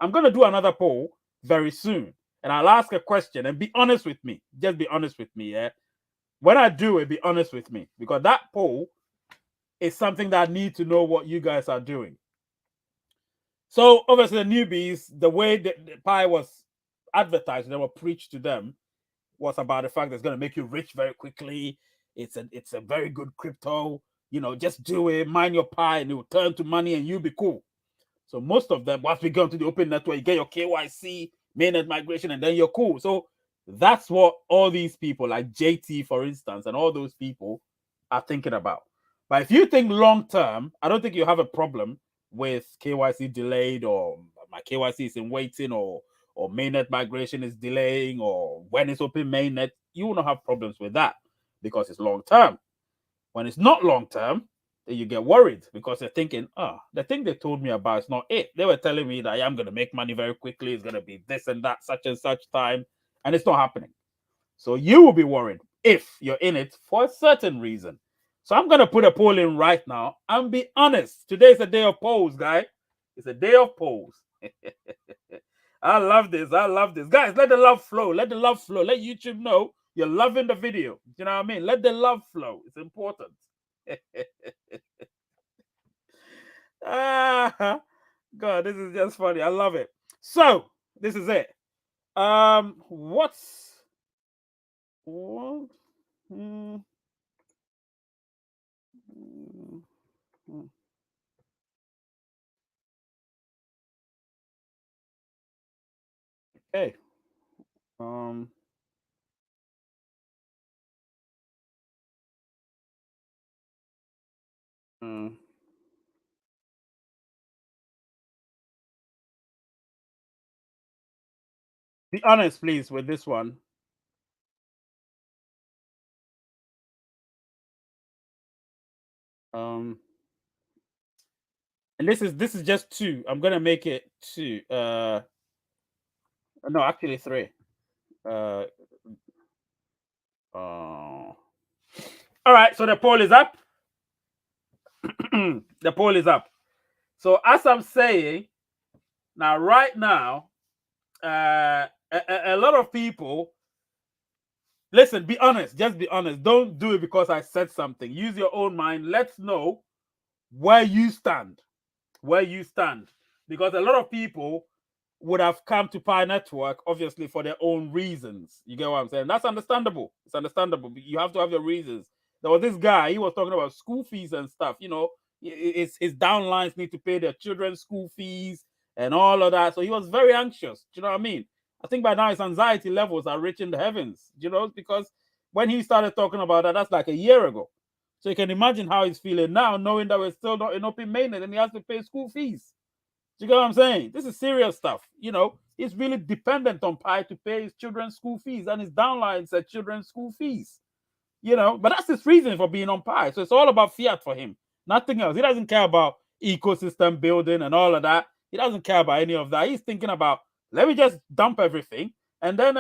I'm going to do another poll very soon, and I'll ask a question and be honest with me. Just be honest with me, yeah? When I do it, be honest with me, because that poll is something that I need to know what you guys are doing. So, obviously, the newbies, the way the Pi was advertised, they were preached to them, was about the fact that it's going to make you rich very quickly. It's a very good crypto. Just do it, mine your Pi, and it will turn to money, and you'll be cool. So most of them, once we go into the open network, you get your KYC, mainnet migration, and then you're cool. So that's what all these people, like JT, for instance, and all those people are thinking about. But if you think long term, I don't think you have a problem with KYC delayed, or my KYC is in waiting, or mainnet migration is delaying, or when it's open mainnet. You will not have problems with that because it's long term. When it's not long term, then you get worried because they're thinking, the thing they told me about is not it. They were telling me that I'm going to make money very quickly. It's going to be this and that, such and such time. And it's not happening. So you will be worried if you're in it for a certain reason. So I'm going to put a poll in right now and be honest. Today is a day of polls, guys. It's a day of polls. I love this. I love this. Guys, let the love flow. Let the love flow. Let YouTube know you're loving the video. You know what I mean? Let the love flow. It's important. God, this is just funny. I love it. So, this is it. What's what? Mm, mm, mm. Okay. Um. mm, Be honest, please, with this one. Um, and this is just two. I'm gonna make it two. No, actually three. Uh, all right. So the poll is up. The poll is up. So as I'm saying now, right now, a lot of people listen. Be honest. Just be honest. Don't do it because I said something. Use your own mind. Let's know where you stand. Where you stand, because a lot of people would have come to Pi Network obviously for their own reasons. You get what I'm saying? That's understandable. It's understandable. You have to have your reasons. There was this guy. He was talking about school fees and stuff. His downlines need to pay their children's school fees and all of that. So he was very anxious. Do you know what I mean? I think by now his anxiety levels are reaching the heavens. Because when he started talking about that, that's like a year ago. So you can imagine how he's feeling now, knowing that we're still not in open mainnet and he has to pay school fees. Do you get what I'm saying? This is serious stuff. He's really dependent on Pi to pay his children's school fees, and his downlines at children's school fees. But that's his reason for being on Pi. So it's all about fiat for him, nothing else. He doesn't care about ecosystem building and all of that. He doesn't care about any of that. He's thinking about, let me just dump everything and then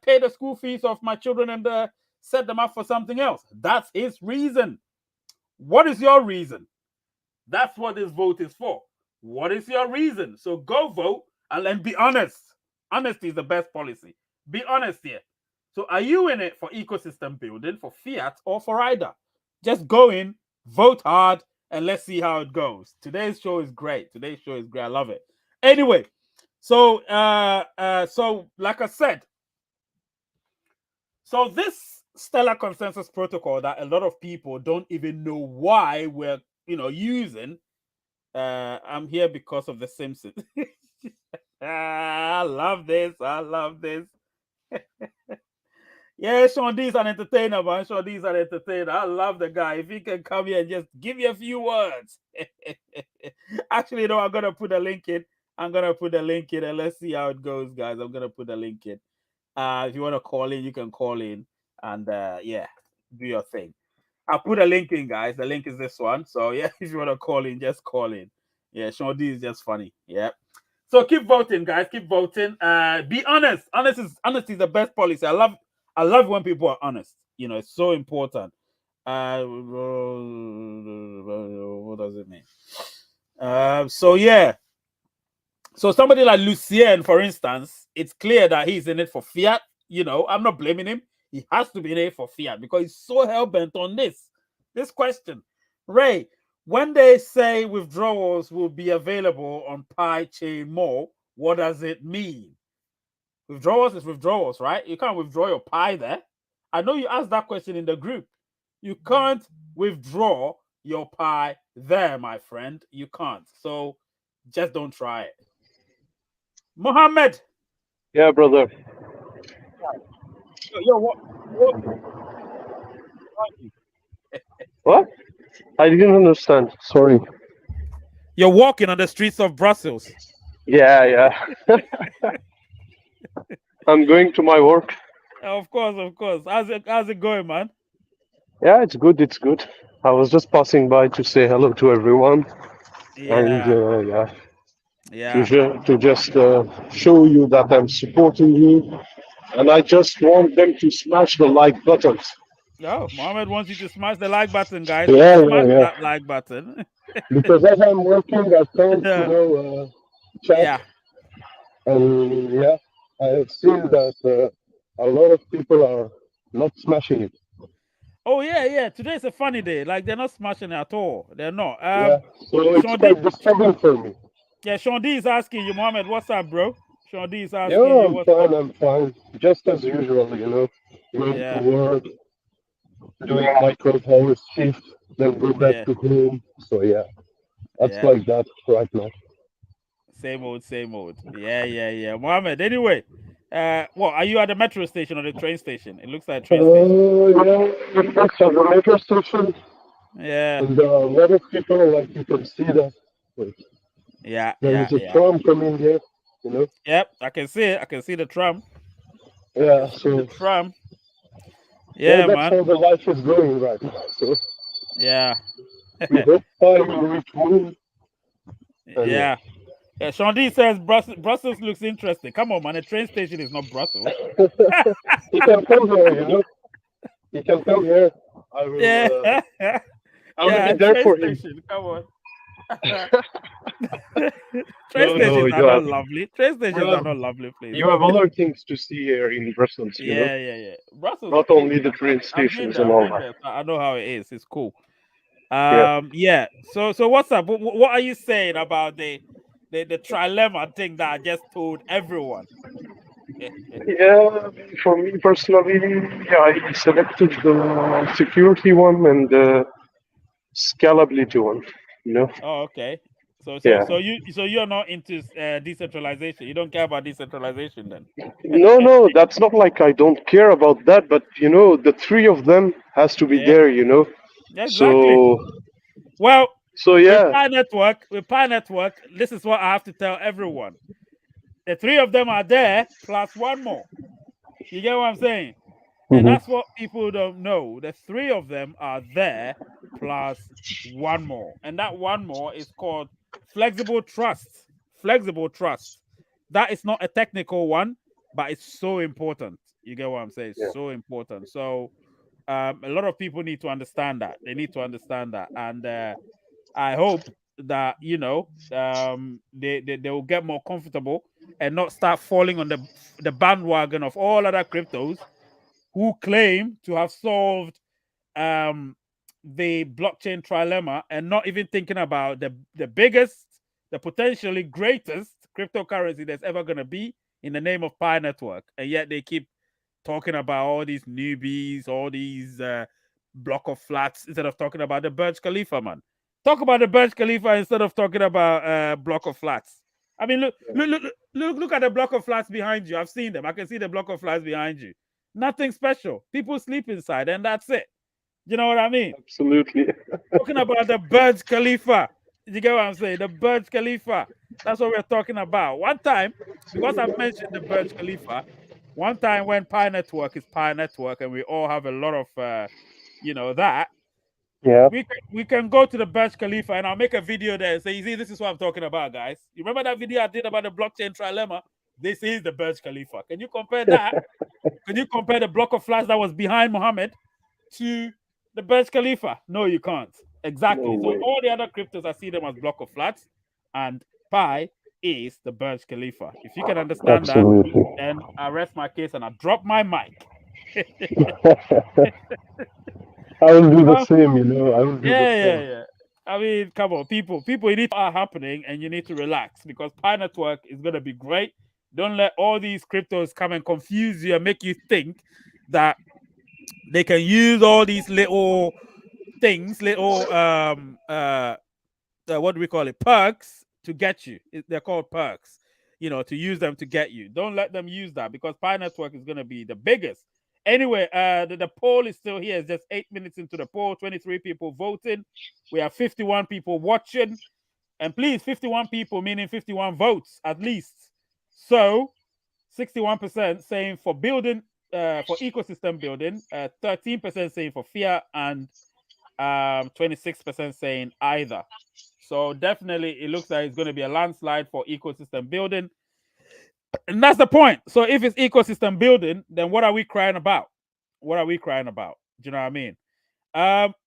pay the school fees of my children and set them up for something else. That's his reason. What is your reason? That's what this vote is for. What is your reason? So go vote and then be honest. Honesty is the best policy. Be honest here. So are you in it for ecosystem building, for fiat, or for either? Just go in, vote hard, and let's see how it goes. Today's show is great. I love it. Anyway, so like I said, so this stellar consensus protocol that a lot of people don't even know why we're using. I'm here because of the Simpsons. I love this. Yeah, Sean D is an entertainer, man. Sean D is an entertainer. I love the guy. If he can come here and just give you a few words. Actually, no, I'm gonna put a link in. And let's see how it goes, guys. I'm gonna put a link in. If you want to call in, you can call in and yeah, do your thing. I'll put a link in, guys. The link is this one. So yeah, if you want to call in, just call in. Yeah, Sean D is just funny. Yeah. So keep voting, guys. Keep voting. Be honest. Honesty is the best policy. I love when people are honest. It's so important. What does it mean? So yeah. So somebody like Lucien, for instance, it's clear that he's in it for fiat. I'm not blaming him. He has to be in it for fiat because he's so hell-bent on this question. Ray, when they say withdrawals will be available on Pi Chain more, what does it mean? Withdrawals is withdrawals, right? You can't withdraw your Pi there. I know you asked that question in the group. You can't withdraw your Pi there, my friend. You can't. So just don't try it. Mohammed. Yeah, brother. What? I didn't understand. Sorry. You're walking on the streets of Brussels. Yeah, yeah. I'm going to my work. Of course. How's it going, man? Yeah, it's good. It's good. I was just passing by to say hello to everyone, and Yeah. yeah, Yeah. to just show you that I'm supporting you, and I just want them to smash the like buttons. Oh, Mohammed wants you to smash the like button, guys. Yeah, yeah, Smash yeah. that like button. Because as I'm working, I can't, chat, Yeah. and yeah, I have seen that a lot of people are not smashing it. Oh yeah. Today's a funny day. Like they're not smashing it at all. They're not. Yeah, so it's Sean D. quite disturbing for me. Yeah, Sean D is asking you, Mohammed, what's up, bro? Sean D is asking Yeah, you I'm what's up. fine. I'm fine. Just as usual, going to Yeah. work, doing my 12-hour shift, then go back Yeah. to home. So yeah, that's Yeah. like that right now. Same old. Yeah. Mohammed, anyway. Well, are you at the metro station or the train station? It looks like a train station. It works at the metro station, Yeah. and there are a lot of people, like you can see that. Wait, there is a Yeah. tram coming here. You know. Yep, I can see it. I can see the tram. I can Yeah. see the So tram. yeah, Yeah, that's man. how the life is going right now. So Yeah. we hope Pi will reach moon, and yeah. Yeah. Yeah, Sean D says Brussels looks interesting. Come on, man. A train station is not Brussels. He can come here. You know. He can come here. I will. Yeah. I will Yeah, be a there train for him. station. Come on. Train No, no, stations are you not have lovely. Train you stations are have not lovely you places. have other things to see here in Brussels. You know, Yeah, yeah, yeah. Brussels is not cool, only the man. train I've been stations there. and I've all been that. there. So I know how it is. It's cool. Yeah. Yeah. So what's up? What are you saying about the trilemma thing that I just told everyone? Yeah, for me personally, I selected the security one and the scalability one. You know, Oh, okay. yeah. So you're not into decentralization. You don't care about decentralization then. No, no, that's not like I don't care about that, but you know, the three of them has to be Yeah. there. You know, Yeah, exactly. so Well, yeah. With Pi Network, this is what I have to tell everyone. The three of them are there plus one more. You get what I'm saying? And Hmm. that's what people don't know. The three of them are there plus one more. And that one more is called flexible trust. Flexible trust. That is not a technical one, but it's so important. You get what I'm saying? It's Yeah, so important. So a lot of people need to understand that. They need to understand that. And I hope that, they will get more comfortable and not start falling on the bandwagon of all other cryptos who claim to have solved um, the blockchain trilemma and not even thinking about the biggest, the potentially greatest cryptocurrency that's ever going to be in the name of Pi Network. And yet they keep talking about all these newbies, all these block of flats instead of talking about the Burj Khalifa, man. Talk about the Burj Khalifa instead of talking about block of flats. I mean, look at the block of flats behind you. I've seen them. I can see the block of flats behind you. Nothing special. People sleep inside, and that's it. You know what I mean? absolutely. Talking about the Burj Khalifa. You get what I'm saying? The Burj Khalifa. That's what we're talking about. One time, because I've mentioned the Burj Khalifa, one time when Pi Network is Pi Network, and we all have a lot of, that Yeah, we can go to the Burj Khalifa, and I'll make a video there and say, "You see, this is what I'm talking about, guys. You remember that video I did about the blockchain trilemma? This is the Burj Khalifa. Can you compare that? Can you compare the block of flats that was behind Mohammed to the Burj Khalifa? No, you can't. no Exactly. So way. all the other cryptos, I see them as block of flats, and Pi is the Burj Khalifa. If you can understand that, Absolutely. then I rest my case and I drop my mic. I will do the Well, same, you know. I will do the yeah, yeah, same. yeah. I mean, come on, people, you need to are happening, and you need to relax because Pi Network is gonna be great. Don't let all these cryptos come and confuse you and make you think that they can use all these little things, little what do we call it? Perks to get you. They're called perks. To use them to get you. Don't let them use that because Pi Network is going to be the biggest. Anyway, the poll is still here. It's just 8 minutes into the poll. 23 people voting. We have 51 people watching, and please, 51 people meaning 51 votes at least. So 61% saying for building, for ecosystem building, 13% saying for fear, and 26% saying either. So definitely, it looks like it's going to be a landslide for ecosystem building, and that's the point. So if it's ecosystem building, then what are we crying about? What are we crying about? Do you know what I mean?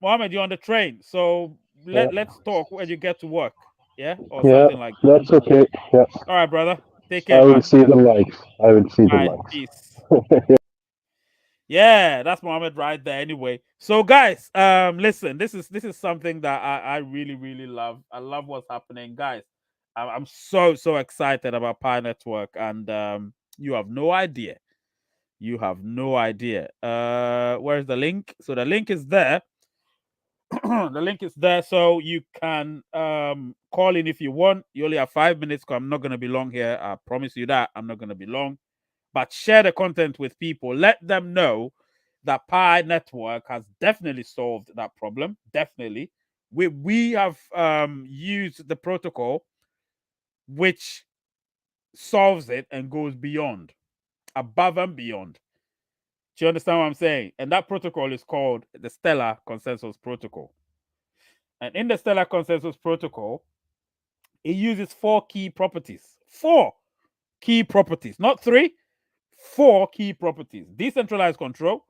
Mohammed, you're on the train, so Yeah, let's talk when you get to work, yeah, or yeah, something like that. that's okay. Yeah, All right, brother. Take I care, will man. see the likes. I will see the All right, likes. peace. Yeah, that's Mohammed right there. Anyway, so guys, listen, this is something that I really really love. I love what's happening, guys. I'm so excited about Pi Network, and you have no idea. You have no idea. Where's the link? So the link is there. The link is there, so you can call in if you want. You only have 5 minutes. 'Cause I'm not gonna be long here. I promise you that I'm not gonna be long. But share the content with people. Let them know that Pi Network has definitely solved that problem. Definitely. We have used the protocol which solves it and goes beyond, above and beyond. Do you understand what I'm saying? And that protocol is called the Stellar Consensus Protocol. And in the Stellar Consensus Protocol, it uses four key properties. Four key properties, not three, four key properties: decentralized control,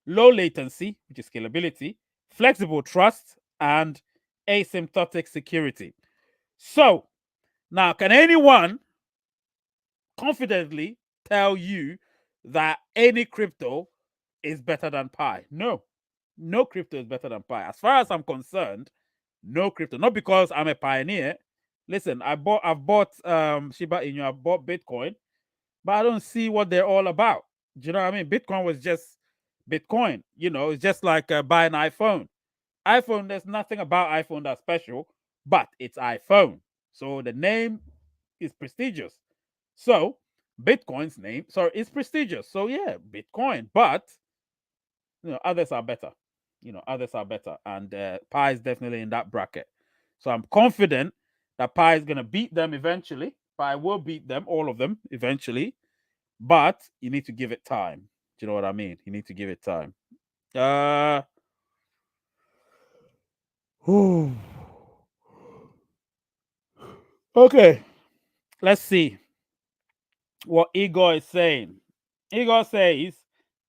low latency, which is scalability, flexible trust, and asymptotic security. So, now can anyone confidently tell you that any crypto is better than Pi? No. No crypto is better than Pi. As far as I'm concerned, no crypto. Not because I'm a pioneer. Listen, I've bought Shiba Inu, I've bought Bitcoin, but I don't see what they're all about. Do you know what I mean? Bitcoin was just Bitcoin. It's just like buying an iPhone. iPhone, there's nothing about iPhone that's special, but it's iPhone. So the name is prestigious. So Bitcoin's name, sorry, is prestigious. So yeah, Bitcoin. But others are better. Others are better, and Pi is definitely in that bracket. So I'm confident that Pi is gonna beat them eventually. Pi will beat them, all of them, eventually. But you need to give it time. Do you know what I mean? You need to give it time. Uh okay. Let's see what Igor is saying. Igor says,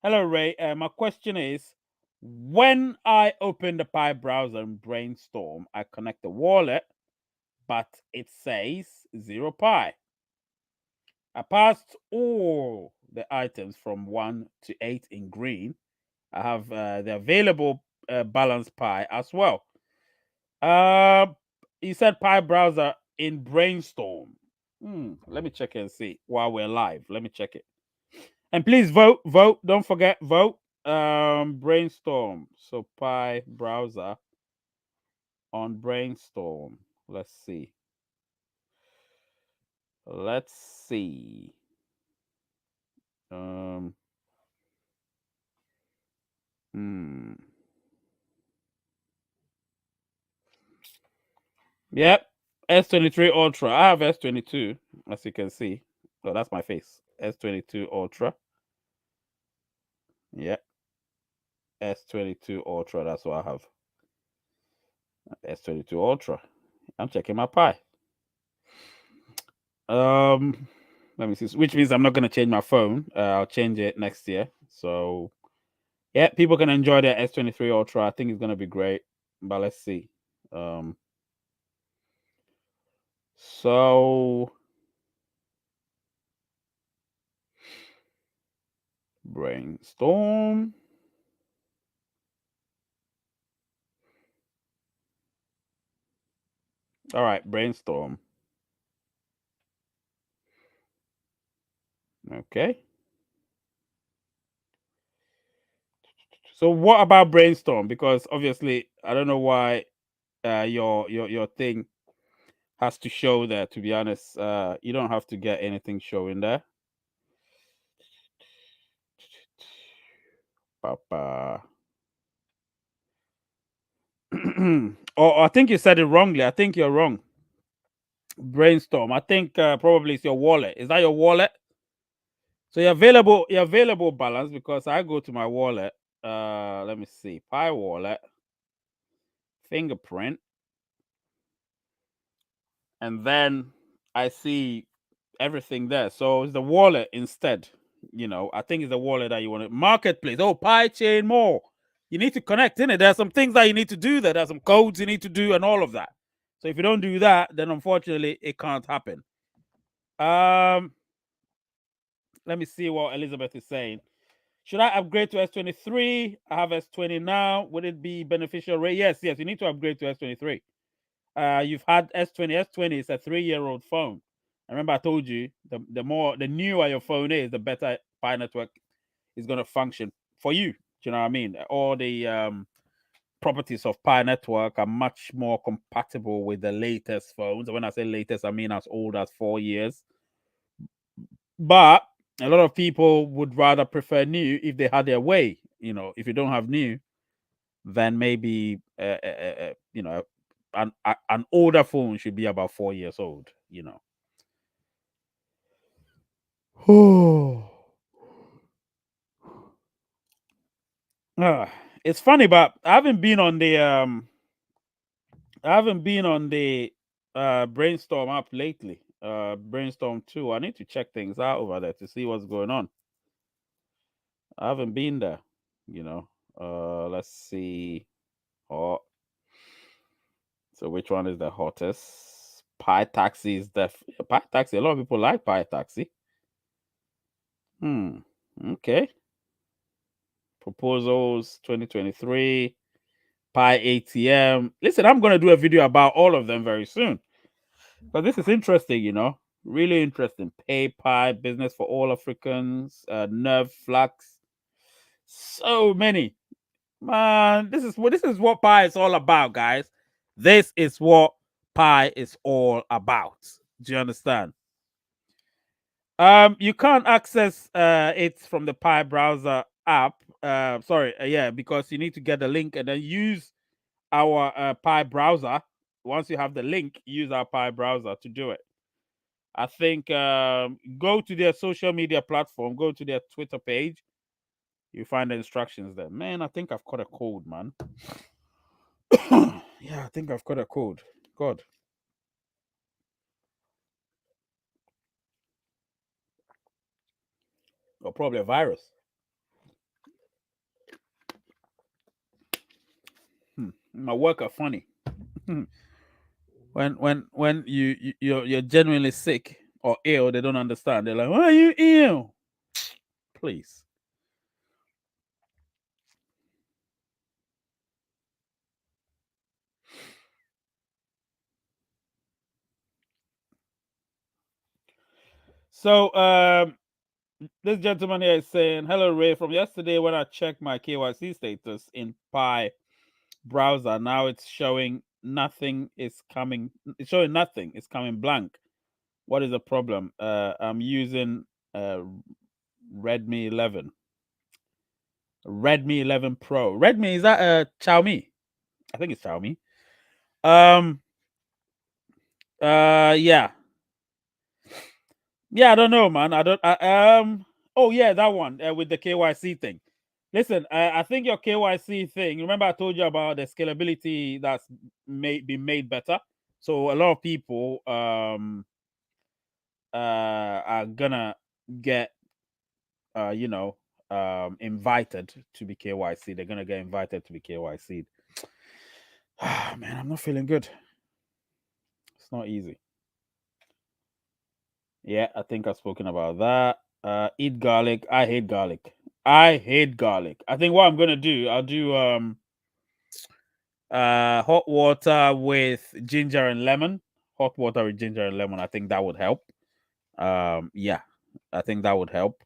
"Hello Ray. My question is, when I open the Pi browser and brainstorm, I connect the wallet, but it says 0 Pi. I passed all the items from 1 to 8 in green. I have the available balance Pi as well. Uh, you said Pi browser in brainstorm. Let me check and see while we're live. Let me check it. And please vote, vote. Don't forget, vote. Brainstorm. So Pi browser on brainstorm. Let's see. Let's see. Um. Hmm. Yep. S23 Ultra. I have S22, as you can see. Oh, that's my face. S22 Ultra. Yep. S22 Ultra. That's what I have. S22 Ultra. I'm checking my Pi. Let me see. Which means I'm not gonna change my phone. I'll change it next year. So yeah, people can enjoy their S23 Ultra. I think it's gonna be great. But let's see. Um. So brainstorm. All right, brainstorm. Okay. So what about brainstorm? Because obviously, I don't know why your thing has to show there. To be honest, you don't have to get anything showing there. Papa. Oh, I think you said it wrongly. I think you're wrong. Brainstorm. I think probably it's your wallet. Is that your wallet? So your available balance, because I go to my wallet. Let me see. Pi wallet, fingerprint, and then I see everything there. So it's the wallet instead. I think it's the wallet that you want to marketplace. Oh, Pi chain more. You need to connect in it. There's some things that you need to do there. There's some codes you need to do and all of that. So if you don't do that, then unfortunately it can't happen. Um, let me see what Elizabeth is saying. Should I upgrade to S23? I have S20 now. Would it be beneficial? Ray? Yes, yes. You need to upgrade to S23. You've had S20. S20 is a 3-year-old phone. I remember I told you the newer your phone is, the better Pi network is going to function for you. Do you know what I mean? All the properties of Pi network are much more compatible with the latest phones. When I say latest, I mean as old as 4 years. But a lot of people would rather prefer new if they had their way. If you don't have new, then maybe an older phone should be about 4 years old. Oh. It's funny, but I haven't been on the brainstorm app lately. Brainstorm 2. I need to check things out over there to see what's going on. I haven't been there, you know. Let's see. Oh, so which one is the hottest? Pi Taxi is Pi Taxi. A lot of people like Pi Taxi. Hmm. Okay. Proposals 2023. Pi ATM. Listen, I'm gonna do a video about all of them very soon. But this is interesting, really interesting. PayPal, business for all Africans, Nerve Flux, so many. Man, this is what Pi is all about, guys. This is what Pi is all about. Do you understand? You can't access it from the Pi browser app. Sorry, yeah, because you need to get the link and then use our Pi browser. Once you have the link, use our Pi browser to do it. I think go to their social media platform, go to their Twitter page. You find the instructions there. Man, I think I've caught a cold, man. Yeah, I think I've caught a cold. God. Or probably a virus. My work are funny. when you're genuinely sick or ill, they don't understand. They're like, "Why are you ill?" Please. So this gentleman here is saying, "Hello Ray, from yesterday when I checked my KYC status in Pi browser, now it's showing nothing is coming. It's showing nothing. It's coming blank. What is the problem? I'm using Redmi 11. Redmi 11 Pro. Redmi, is that Xiaomi? I think it's Xiaomi. Um yeah. Yeah, I don't know, man. I don't oh yeah, that one with the KYC thing. Listen, I think your KYC thing, remember I told you about the scalability that's been made better. So a lot of people are gonna get invited to be KYC. They're gonna get invited to be KYC. Man, I'm not feeling good. It's not easy. Yeah, I think I've spoken about that. Eat garlic. I hate garlic. I hate garlic. I think what I'm gonna do, I'll do hot water with ginger and lemon. Hot water with ginger and lemon. I think that would help. Yeah, I think that would help.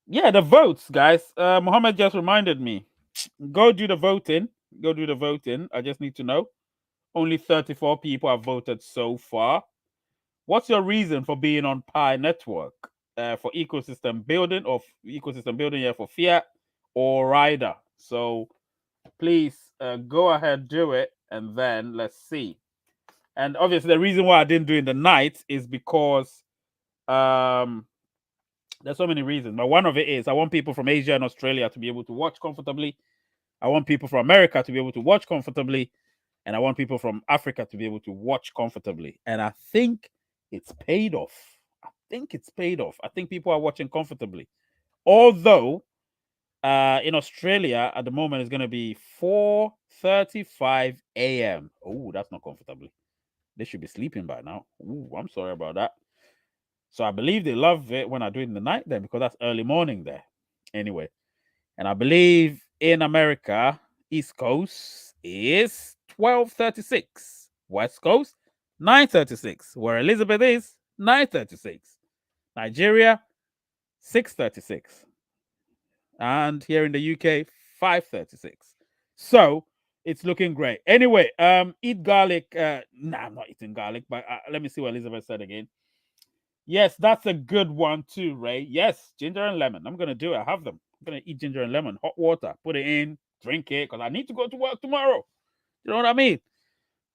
Yeah, the votes, guys. Mohammed just reminded me. Go do the voting. Go do the voting. I just need to know. Only 34 people have voted so far. What's your reason for being on Pi Network? For ecosystem building or ecosystem building, yeah, for Fiat or Rider? So please go ahead, do it, and then let's see. And obviously, the reason why I didn't do it in the night is because um, there's so many reasons. But one of it is I want people from Asia and Australia to be able to watch comfortably. I want people from America to be able to watch comfortably. And I want people from Africa to be able to watch comfortably. And I think it's paid off. I think it's paid off. I think people are watching comfortably. Although in Australia at the moment it's going to be 4:35 a.m. Oh, that's not comfortably. They should be sleeping by now. Ooh, I'm sorry about that. So I believe they love it when I do it in the night then because that's early morning there. Anyway, and I believe in America, East Coast is 12:36. West Coast, 9:36. Where Elizabeth is, 9:36. Nigeria, 6:36. And here in the UK, 5:36. So it's looking great. Anyway, eat garlic. Nah, I'm not eating garlic, but let me see what Elizabeth said again. Yes, that's a good one too, Ray. Yes, ginger and lemon. I'm gonna do it. I have them. I'm gonna eat ginger and lemon, hot water, put it in, drink it, because I need to go to work tomorrow. You know what I mean?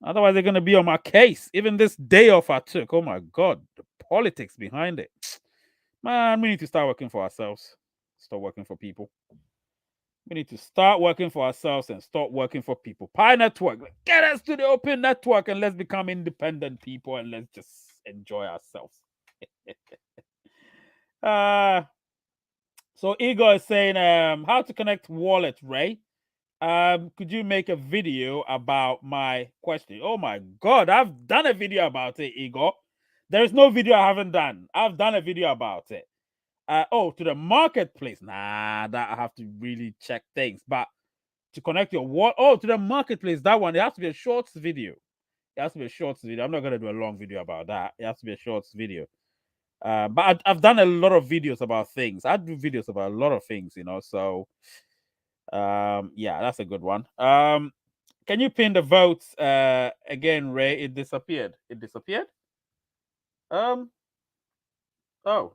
Otherwise, they're gonna be on my case. Even this day off I took. Oh my god, the politics behind it. Man, we need to start working for ourselves. Start working for people. We need to start working for ourselves and start working for people. Pi Network, get us to the open network and let's become independent people and let's just enjoy ourselves. uh so Igor is saying how to connect wallet, Ray. Could you make a video about my question? Oh my god, I've done a video about it, Igor. There is no video I haven't done. I've done a video about it. Oh, to the marketplace. Nah, that I have to really check things. But to connect your wallet, oh, to the marketplace, that one, it has to be a shorts video. It has to be a shorts video. I'm not gonna do a long video about that. It has to be a shorts video. But I've done a lot of videos about things. I do videos about a lot of things, you know. So yeah, that's a good one. Can you pin the votes again, Ray? It disappeared. It disappeared. Um. Oh,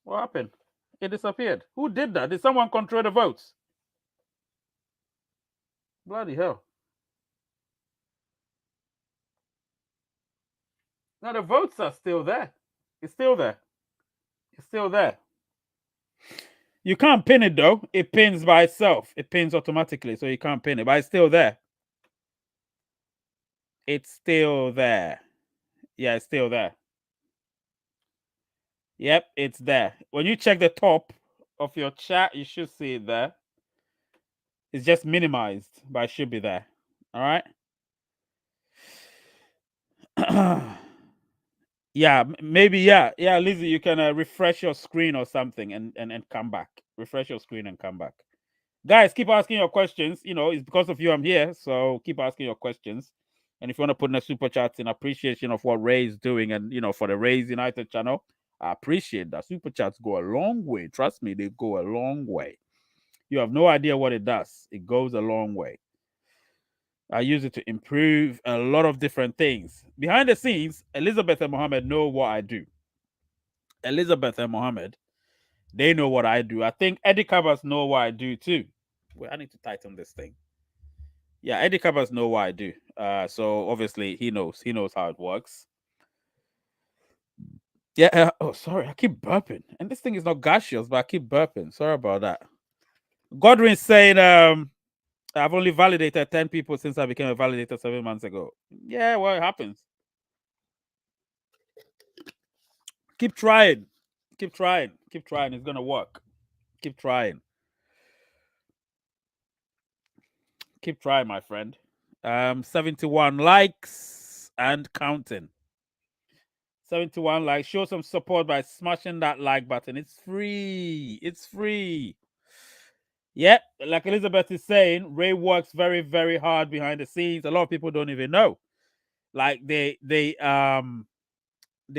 what happened? It disappeared. Who did that? Did someone control the votes? Bloody hell! Now the votes are still there. It's still there. It's still there. You can't pin it though. It pins by itself. It pins automatically, so you can't pin it. But it's still there. It's still there. Yeah, it's still there. Yep, it's there. When you check the top of your chat, you should see it there. It's just minimized, but it should be there. All right. Yeah, maybe. Yeah, Lizzie, you can refresh your screen or something and come back. Refresh your screen and come back. Guys, keep asking your questions. You know, it's because of you I'm here, so keep asking your questions. And if you want to put in a super chat in appreciation of what Ray is doing, and you know, for the Rays United channel, I appreciate that. Super chats go a long way. Trust me, they go a long way. You have no idea what it does. It goes a long way. I use it to improve a lot of different things. Behind the scenes, Elizabeth and Mohammed know what I do. Elizabeth and Mohammed, they know what I do. I think Eddie Cabas know what I do too. Wait, I need to tighten this thing. Yeah, Eddie Cabas know what I do. So obviously he knows. He knows how it works. Yeah. Oh, sorry, I keep burping, and this thing is not gaseous, but I keep burping. Sorry about that. Godwin's saying, I've only validated 10 people since I became a validator 7 months ago. Yeah, well, it happens. Keep trying. Keep trying. Keep trying. It's gonna work. Keep trying. Keep trying, my friend. 71 likes and counting. 71 likes. Show some support by smashing that like button. It's free. It's free. Yep, like Elizabeth is saying, Ray works very, very hard behind the scenes. A lot of people don't even know. Like the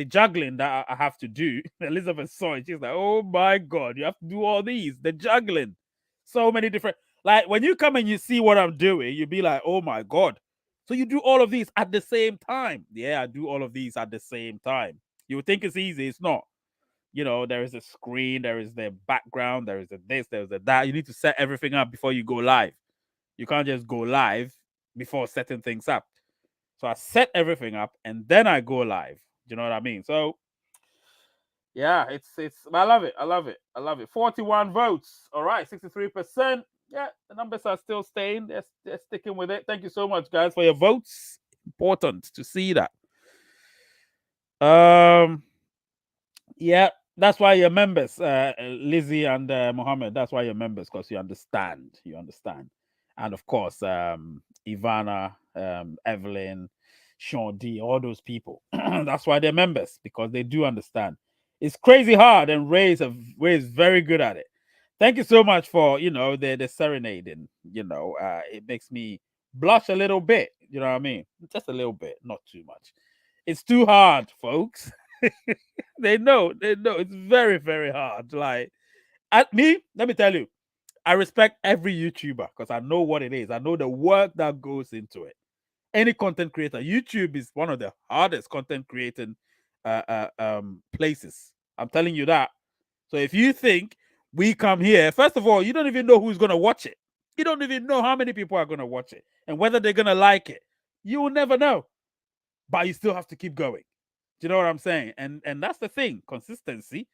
juggling that I have to do. Elizabeth saw it. She's like, oh my god, you have to do all these. The juggling. So many different, like when you come and you see what I'm doing, you'll be like, oh my god. So you do all of these at the same time. Yeah, I do all of these at the same time. You would think it's easy, it's not. You know, there is a screen, there is the background, there is a this, there's a that. You need to set everything up before you go live. You can't just go live before setting things up. So I set everything up and then I go live. Do you know what I mean? So yeah, it's I love it. I love it. I love it. 41 votes. All right, 63%. Yeah, the numbers are still staying. They're sticking with it. Thank you so much, guys, for your votes. Important to see that. Yeah, that's why you're members, Lizzie and Mohammed. That's why you're members, because you understand. You understand. And of course, Ivana, Evelyn, Sean D, all those people. That's why they're members, because they do understand. It's crazy hard, and Ray is very good at it. Thank you so much for the serenading. It makes me blush a little bit. You know what I mean? Just a little bit, not too much. It's too hard, folks. They know it's very, very hard. Like at me, let me tell you, I respect every YouTuber because I know what it is. I know the work that goes into it. Any content creator, YouTube is one of the hardest content creating places. I'm telling you that. So if you think we come here, first of all, you don't even know who's gonna watch it. You don't even know how many people are gonna watch it and whether they're gonna like it. You will never know. But you still have to keep going. Do you know what I'm saying? And that's the thing: consistency,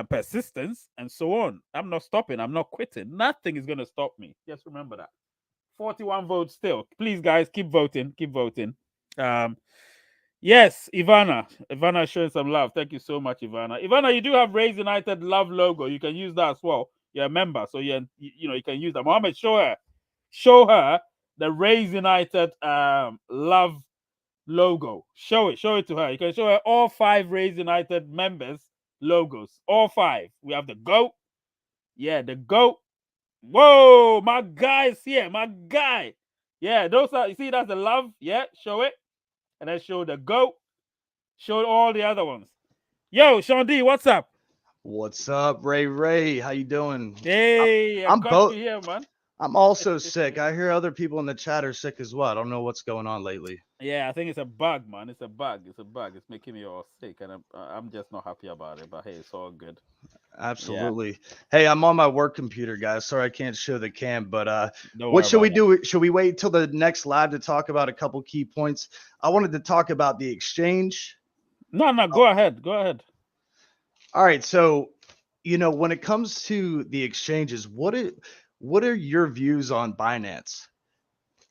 persistence, and so on. I'm not stopping. I'm not quitting. Nothing is going to stop me. Just remember that. 41 votes still. Please, guys, keep voting. Keep voting. Um, yes, Ivana. Ivana is showing some love. Thank you so much, Ivana. Ivana, you do have Raise United Love logo. You can use that as well. You're a member, so you can use that. Mohammed, show her the Raise United love logo. Show it to her. You can show her all 5 Raise United members logos. All 5. We have the goat. Yeah, the goat. Whoa, my guy's here. My guy. Yeah, those are, you see, that's the love. Yeah, show it. And then show the goat. Show all the other ones. Yo, Sean D, what's up? What's up, Ray? Ray, how you doing? I'm, Hey, I I'm got both. you here, man. I'm also sick. I hear other people in the chat are sick as well. I don't know what's going on lately. Yeah, I think it's a bug, man. It's a bug. It's a bug. It's making me all sick, and I'm just not happy about it. But hey, it's all good. Yeah, Absolutely. Hey, I'm on my work computer, guys. Sorry I can't show the cam, but don't what worry should we about that. do? Should we wait till the next live to talk about a couple key points? I wanted to talk about the exchange. No, no, go ahead. Go ahead. All right, so when it comes to the exchanges, what are your views on Binance?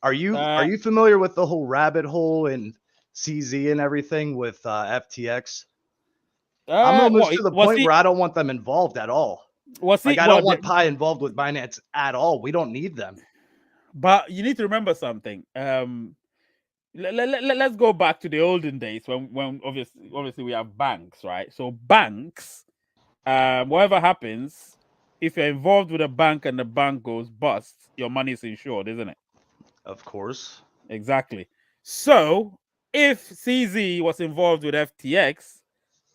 Are you are Uh, you familiar with the whole rabbit hole and CZ and everything with FTX? I'm almost what to the was point he? where I don't want them involved at all. Was Like he? I Well, don't want Pi involved with Binance at all. We don't need them. but you need to remember something. Let's go back to the olden days when obviously we have banks, right? So banks, whatever happens, if you're involved with a bank and the bank goes bust, your money is insured, isn't it? Of course. Exactly. So if CZ was involved with FTX,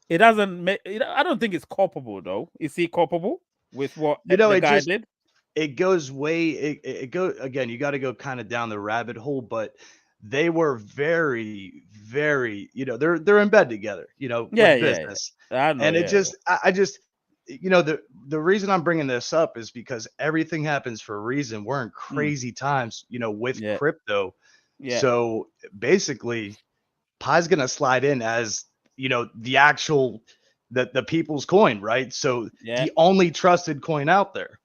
it doesn't make. I don't think it's culpable though. Is he culpable with what the It guy just did? it goes way it go again, you got to go kind of down the rabbit hole, but they were very, they're in bed together, Yeah, with yeah, business. yeah. I know. And it Yeah, just I just the reason I'm bringing this up is because everything happens for a reason. We're in mm, crazy times, with yeah, crypto. yeah, So basically Pi's going to slide in as, the actual the people's coin, right? So yeah. the only trusted coin out there.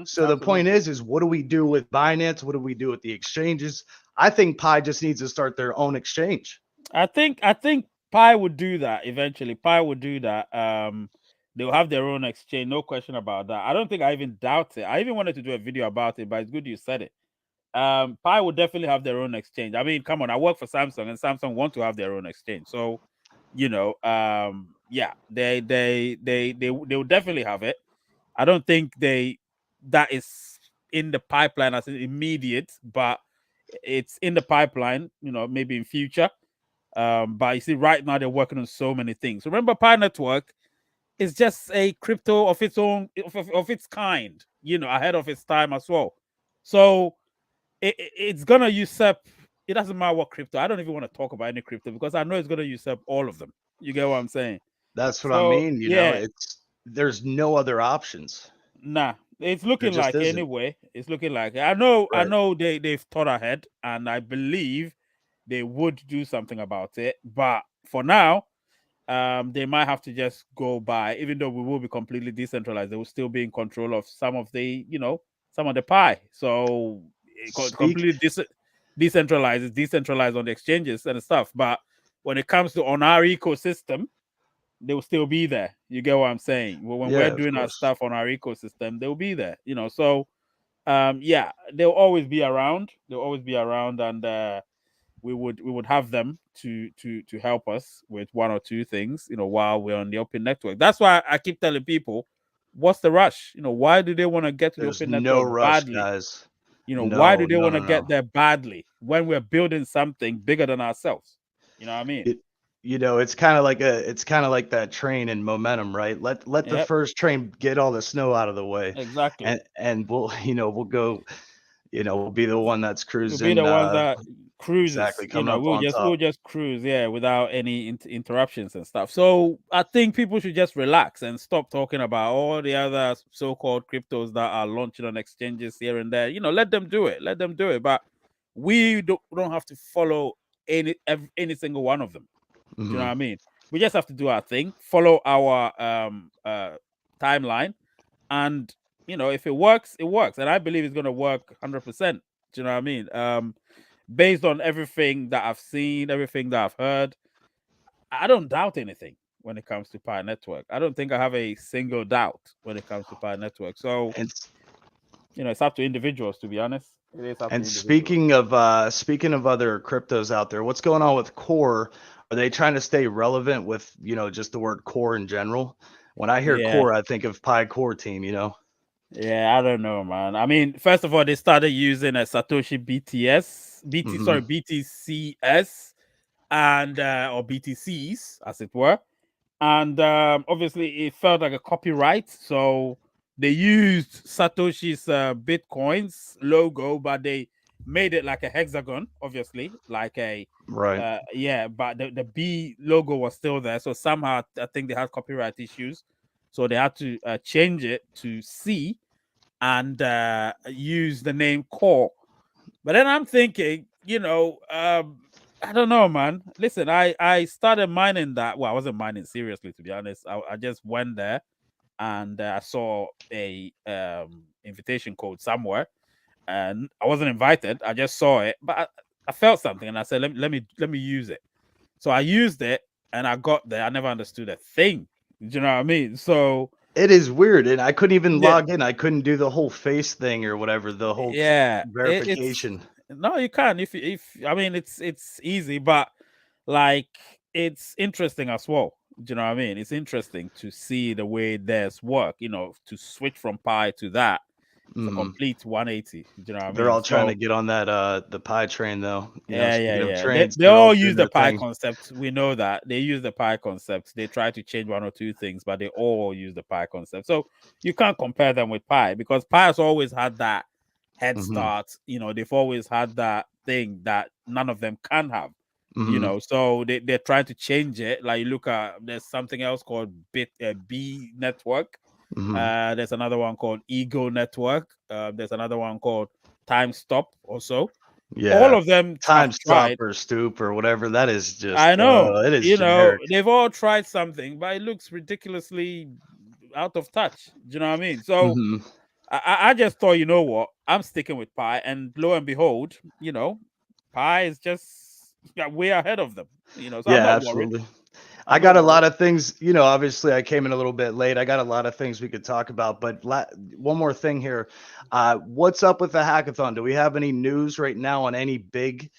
So the point Absolutely. is what do we do with Binance? What do we do with the exchanges? I think Pi just needs to start their own exchange. I think Pi would do that eventually. Pi would do that. They'll have their own exchange, no question about that. I don't think I even doubt it. I even wanted to do a video about it, but it's good you said it. Pi would definitely have their own exchange. I mean, come on, I work for Samsung, and Samsung want to have their own exchange. So, yeah, they will definitely have it. I don't think that is in the pipeline as an immediate, but it's in the pipeline. Maybe in future. But you see, right now they're working on so many things. Remember, Pi Network is just a crypto of its own, of its kind. Ahead of its time as well. So it's gonna usurp. It doesn't matter what crypto. I don't even want to talk about any crypto because I know it's gonna usurp all of them. You get what I'm saying? That's what I So mean, yeah, it's there's no other options. nah, it's There looking just like isn't. anyway. It's looking like I Right. know they've thought ahead, and I believe they would do something about it. But for now, they might have to just go by. Even though we will be completely decentralized, they will still be in control of some of some of the pie. So Speak completely decentralized is decentralized on the exchanges and stuff. But when it comes to on our ecosystem, they will still be there. You get what I'm saying? Well, when we're Yeah, of doing our course. stuff on our ecosystem, they'll be there. So yeah, they'll always be around. They'll always be around, and we would have them to help us with one or two things, while we're on the open network. That's why I keep telling people, what's the rush? Why do they want to get to the There's open no network rush, badly? guys. Why do No, they no, want to no, get no. there badly when we're building something bigger than ourselves? You know what I mean? It it's kind of like that train and momentum, right? Let the Yep, first train get all the snow out of the way, exactly. and we'll we'll go, we'll be the one that's We'll be cruising, the ones that cruises. exactly, coming up We'll on just top. we'll just cruise, yeah, without any interruptions and stuff. So I think people should just relax and stop talking about all the other so-called cryptos that are launching on exchanges here and there. Let them do it. Let them do it. But we don't have to follow any single one of them. Do you know Hmm. what I mean? We just have to do our thing, follow our timeline, and if it works, it works, and I believe it's going to work 100%. Do you know what I mean? Based on everything that I've seen, everything that I've heard, I don't doubt anything when it comes to Pi Network. I don't think I have a single doubt when it comes to Pi Network. So And it's up to individuals, to be honest. It is up to and individuals. speaking of other cryptos out there, what's going on with Core? Are they trying to stay relevant with just the word Core in general? When I hear Yeah. Core, I think of Pi Core Team. Yeah, I don't know, man. I mean, first of all, they started using a Satoshi BTCS, and or BTCs, as it were. And obviously it felt like a copyright, so they used Satoshi's Bitcoin's logo, but they made it like a hexagon, obviously, like a Right. yeah, but the B logo was still there, so somehow I think they had copyright issues, so they had to change it to C and use the name Core. But then I'm thinking, I don't know, man. Listen, I started mining that. Well, I wasn't mining seriously, to be honest. I just went there and I saw a invitation code somewhere, and I wasn't invited. I just saw it, but I felt something, and I said, let me use it. So I used it, and I got there. I never understood a thing. Do you know what I mean? So It is weird, and I couldn't even yeah, log in. I couldn't do the whole face thing or whatever, the whole yeah. It's verification. no, you can if I mean it's easy, but like it's interesting as well. Do you know what I mean? It's interesting to see the way theirs work. To switch from Pi to that, it's a Mhm. complete 180. Do you know what I They're mean? all trying to So get on that the Pi train, though. yeah, yeah, Speaking of yeah. They trains, they they're all all doing use the their Pi thing. concept. We know that they use the Pi concept. They try to change one or two things, but they all use the Pi concept. So you can't compare them with Pi because Pi has always had that head Mhm. start. They've always had that thing that none of them can have. Mhm. So they're trying to change it. Like you look at there's something else called B network. Mhm. There's another one called Ego network. There's another one called Time Stop also. All Yeah. of them have Time stop tried. or stoop or whatever. That is I just know, it is generic. they've all tried something, but it looks ridiculously out of touch. Do you know what I mean? So Mhm. I just thought, you know what, I'm sticking with Pi, and lo and behold, Pi is just way ahead of them. So I'm Yeah, not worried. absolutely. I I'm not got a worried. lot of things, obviously I came in a little bit late. I got a lot of things we could talk about, but one more thing here. What's up with the hackathon? Do we have any news right now on any big,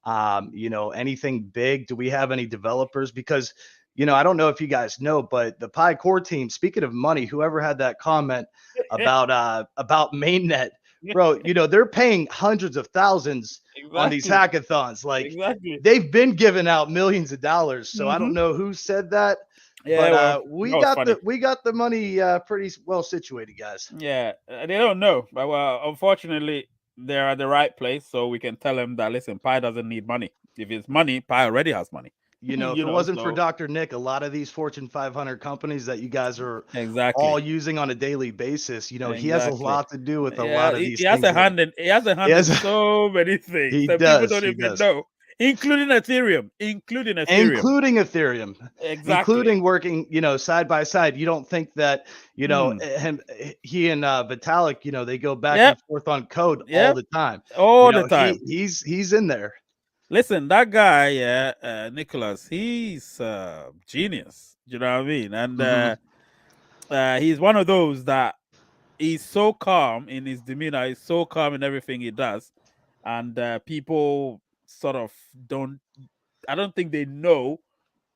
anything big? Do we have any developers? Because, I don't know if you guys know, but the Pi Core team, speaking of money, whoever had that comment about mainnet, bro, they're paying hundreds of thousands on these Exactly. hackathons. Like, Exactly. they've been giving out millions of dollars. So I don't Hmm. know who said that, Yeah, but well, we that was got funny. the money pretty well situated, guys. Yeah, they don't know, but well, unfortunately, they're at the right place, so we can tell them that listen, Pi doesn't need money. If it's money, Pi already has money. If it wasn't for So Dr. Nick, a lot of these Fortune 500 companies that you guys are all exactly, using on a daily basis, he has a exactly. lot to do with a Yeah, lot of he these has things a that hand in he has. so many things He that people does. don't He even does. know, including Ethereum, including Ethereum. Including Ethereum, Exactly. including working, side by side. You don't think that, Mm. he and Vitalik, they go back Yep. and forth on code all Yep. the time. All the time. He's in there. Listen, that guy, yeah, Nicholas, he's genius. You know what I mean? And Hmm. he's one of those that he's so calm in his demeanor. He's so calm in everything he does, and people sort of don't. I don't think they know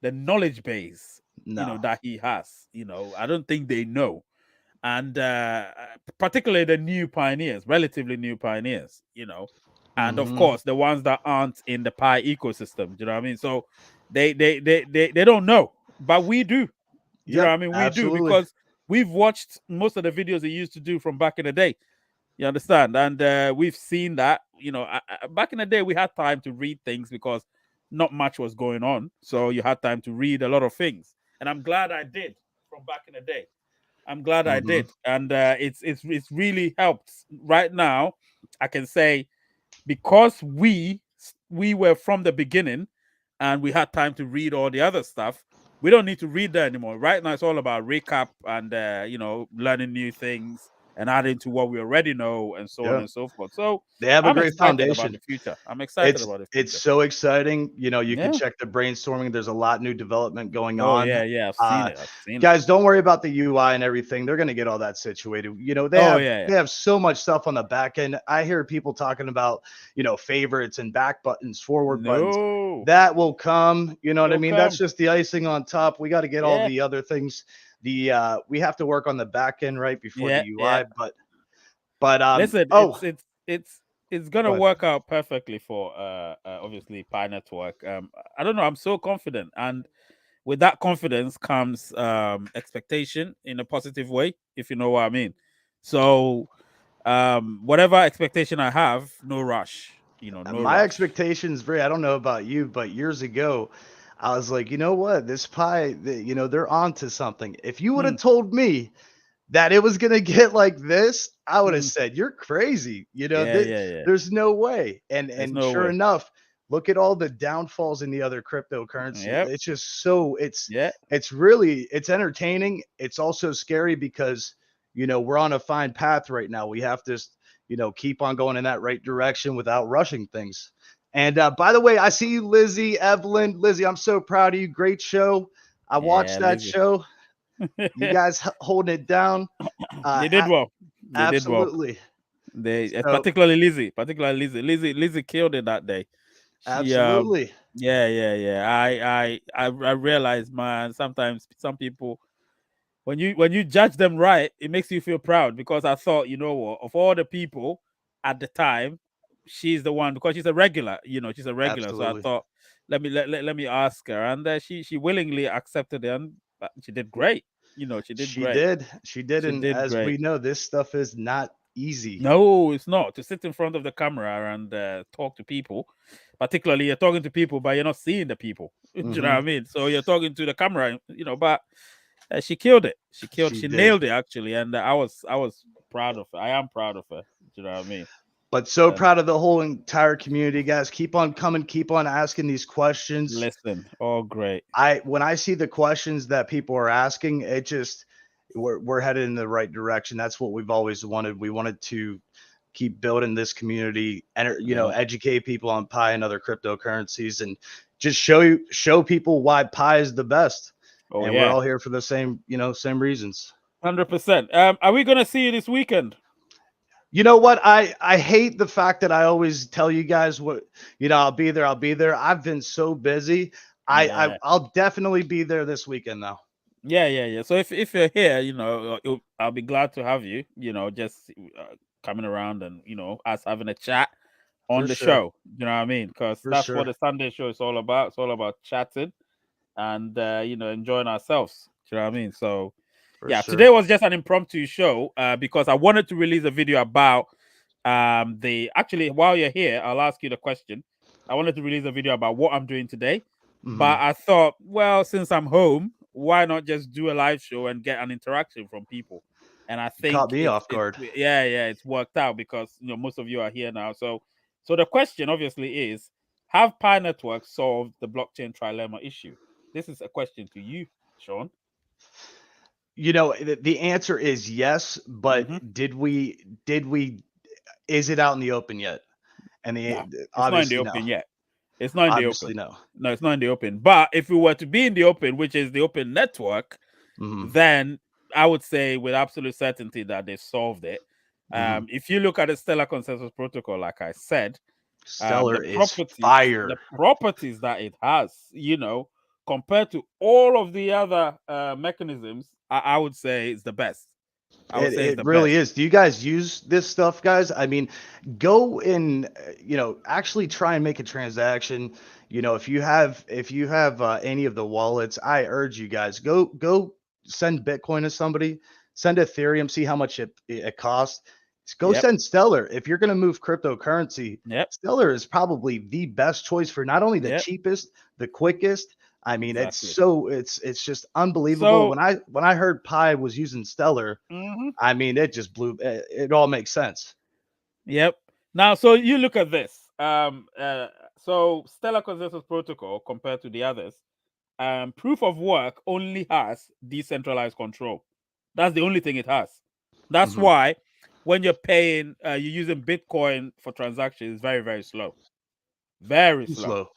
the knowledge base, No. that he has. I don't think they know, and particularly the new pioneers, relatively new pioneers. And of Hmm. course the ones that aren't in the Pi ecosystem. Do you know what I mean? So they don't know, but we do. Do you know what I Yep. mean? We do Absolutely. because we've watched most of the videos he used to do from back in the day. You understand? And we've seen that. Back in the day, we had time to read things because not much was going on, so you had time to read a lot of things. And I'm glad I did from back in the day. I'm glad I Hmm. did, and it's really helped. Right now, I can say because we were from the beginning, and we had time to read all the other stuff. We don't need to read that anymore. Right now, it's all about recap and learning new things and adding to what we already know, and so on Yeah. and so forth. So They have a I'm great excited about foundation. the future. I'm excited about the It's future. so exciting. You can Yeah. check the brainstorming. There's a lot new development going Oh on. yeah, yeah. I've seen Uh, it. I've seen it. guys, don't worry about the UI and everything. They're gonna get all that situated. They Oh have yeah, yeah. they have so much stuff on the back end. I hear people talking about favorites and back buttons, forward buttons. No, That will come. You know what I it'll mean? That's come. just the icing on top. We got to get all Yeah, the other things. We have to work on the back end right before the yeah, yeah. UI. But Listen, oh, it's gonna but work out perfectly for obviously Pi Network. I don't know. I'm so confident, and with that confidence comes expectation in a positive way, if you know what I mean. So whatever expectation I have, no rush. No my rush. expectations, Ray, I don't know about you, but years ago, I was like, you know what, this pie, they're onto something. If you would have Mm, told me that it was gonna get like this, I would have mm. said you're crazy. Yeah, yeah, yeah. There's no way. And There's and no sure way. enough, look at all the downfalls in the other cryptocurrency. Yep. It's just so Yeah. it's entertaining. It's also scary because we're on a fine path right now. We have to keep on going in that right direction without rushing things. And by the way, I see you, Lizzie, Evelyn. Lizzie, I'm so proud of you. Great show. I watched Yeah, that lazy. show. You guys holding it down. They did well. They did well. Absolutely. They So particularly Lizzie killed it that day. She absolutely. yeah. I realized, man, sometimes some people, when you judge them right, it makes you feel proud, because I thought, you know what, of all the people at the time, she's the one, because she's a regular, she's a regular. So I Absolutely. thought, let me ask her, and she willingly accepted it, and she did great. She did She great. did. She did. She And did as great. we know, this stuff is not easy. No, it's not to sit in front of the camera and talk to people. Particularly, you're talking to people, but you're not seeing the people. Do you know what Hmm. I mean? So you're talking to the camera, but she killed it. She She did. nailed it actually, and I was proud of her. I am proud of her. Do you know what I mean? But so And proud of the whole entire community, guys. Keep on coming, keep on asking these questions. listen, all great. When I see the questions that people are asking, it just we're headed in the right direction. That's what we've always wanted. We wanted to keep building this community and Yeah. educate people on Pi and other cryptocurrencies, and just show people why Pi is the best. Oh And we're yeah, all here for the same reasons. 100%. Are we gonna see you this weekend? You know what? I hate the fact that I always tell you guys what, I'll be there. I'll be there. I've been so busy. Yeah. I'll definitely be there this weekend though. Yeah. So if you're here, I'll be glad to have you. Just coming around and us having a chat on For the sure. show. You know what I mean? Because For that's what sure. the Sunday show is all about. It's all about chatting and enjoying ourselves. Do you know what I mean? So For yeah, sure. today was just an impromptu show because I wanted to release a video about the actually, while you're here, I'll ask you the question. I wanted to release a video about what I'm doing today, but Hmm. I thought, well, since I'm home, why not just do a live show and get an interaction from people? And I You caught think me off guard. it's worked out because most of you are here now. So the question obviously is, have Pi Network solved the blockchain trilemma issue? This is a question to you, Sean. The answer is yes, but Hmm. did we is it out in the open yet? And No, the it's not in the obviously no. open yet. It's not in the Obviously open. no. No, it's not in the open. But if we were to be in the open, which is the open network, Hmm. then I would say with absolute certainty that they solved it. Hmm. If you look at the Stellar Consensus Protocol, like I said, Stellar the is properties, fire. that it has, compared to all of the other mechanisms, I would say it's the best. I would It say it's it the really best. is. Do you guys use this stuff, guys? I mean, go and actually try and make a transaction. If you have any of the wallets, I urge you guys go send Bitcoin to somebody, send Ethereum, see how much it costs. Go Yep. send Stellar. If you're going to move cryptocurrency, Yep. Stellar is probably the best choice for not only the Yep. cheapest, the quickest. I mean, Exactly. it's just unbelievable. So, When I heard Pi was using Stellar, mhm. I mean, it just blew. It all makes sense. Yep. Now, so you look at this. So Stellar Consensus Protocol compared to the others. Proof of work only has decentralized control. That's the only thing it has. That's Mhm. why when you're paying, you're using Bitcoin for transactions, it's very, very slow. Very Too slow.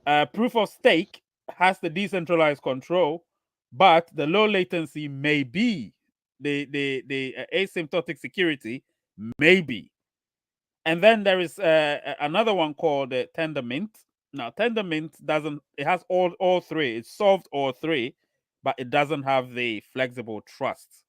slow. Proof of stake has the decentralized control, but the low latency may be the asymptotic security, maybe. And then there is another one called Tendermint. Now, Tendermint doesn't. It has all three. It's solved all three, but it doesn't have the flexible trust.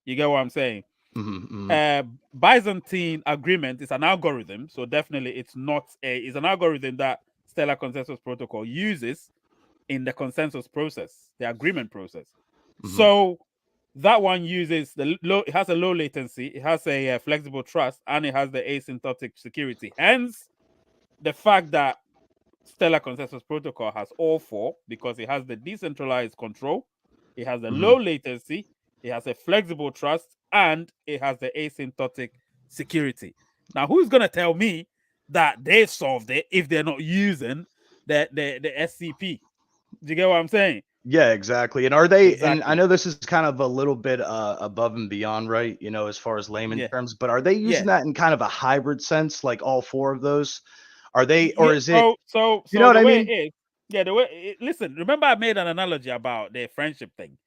You get what I'm saying? Mhm, mhm. Byzantine agreement is an algorithm, so definitely it's not a. It's an algorithm that Stellar Consensus Protocol uses in the consensus process, the agreement process. Mhm. So that one uses the low. It has a low latency. It has a flexible trust, and it has the asymptotic security. Hence, the fact that Stellar Consensus Protocol has all four because it has the decentralized control, it has the Mhm. low latency, it has a flexible trust, and it has the asymptotic security. Now, who's gonna tell me that they solved it if they're not using the SCP? Do you get what I'm saying? Yeah, exactly. And are they, and I Exactly. know this is kind of a little bit above and beyond, right? You know, as far as layman Yeah. terms, but are they Yeah. using that in kind of a hybrid sense, like all four of those? Are they, or Yeah. is it, you know So what the I way mean? it is, yeah, listen, remember I made an analogy about their friendship thing.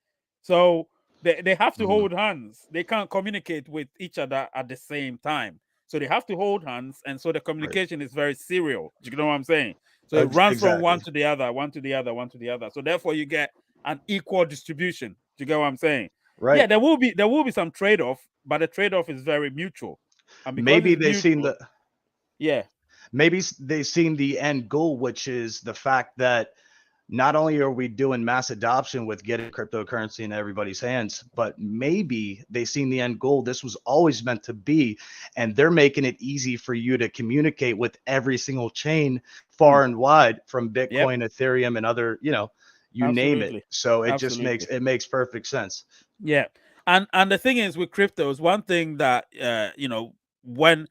So they have to Mhm. hold hands. They can't communicate with each other at the same time. So they have to hold hands, and so the Right. communication is very serial. Do you know what I'm saying? So it runs from one Exactly. to the other, one to the other, one to the other. So therefore you get an equal distribution. Do you get what I'm saying? Yeah, Right. there will be some trade-off, but the trade-off is very mutual. And because Maybe it's they seen mutual, the, yeah. maybe they seen the end goal, which is the fact that not only are we doing mass adoption with getting cryptocurrency in everybody's hands, but maybe they seen the end goal. This was always meant to be, and they're making it easy for you to communicate with every single chain Hmm. far and wide from Yep. Bitcoin, Ethereum, and other, you know, you name it. Absolutely. So it just makes Absolutely. it makes perfect sense. Yeah. And the thing is with cryptos, one thing that when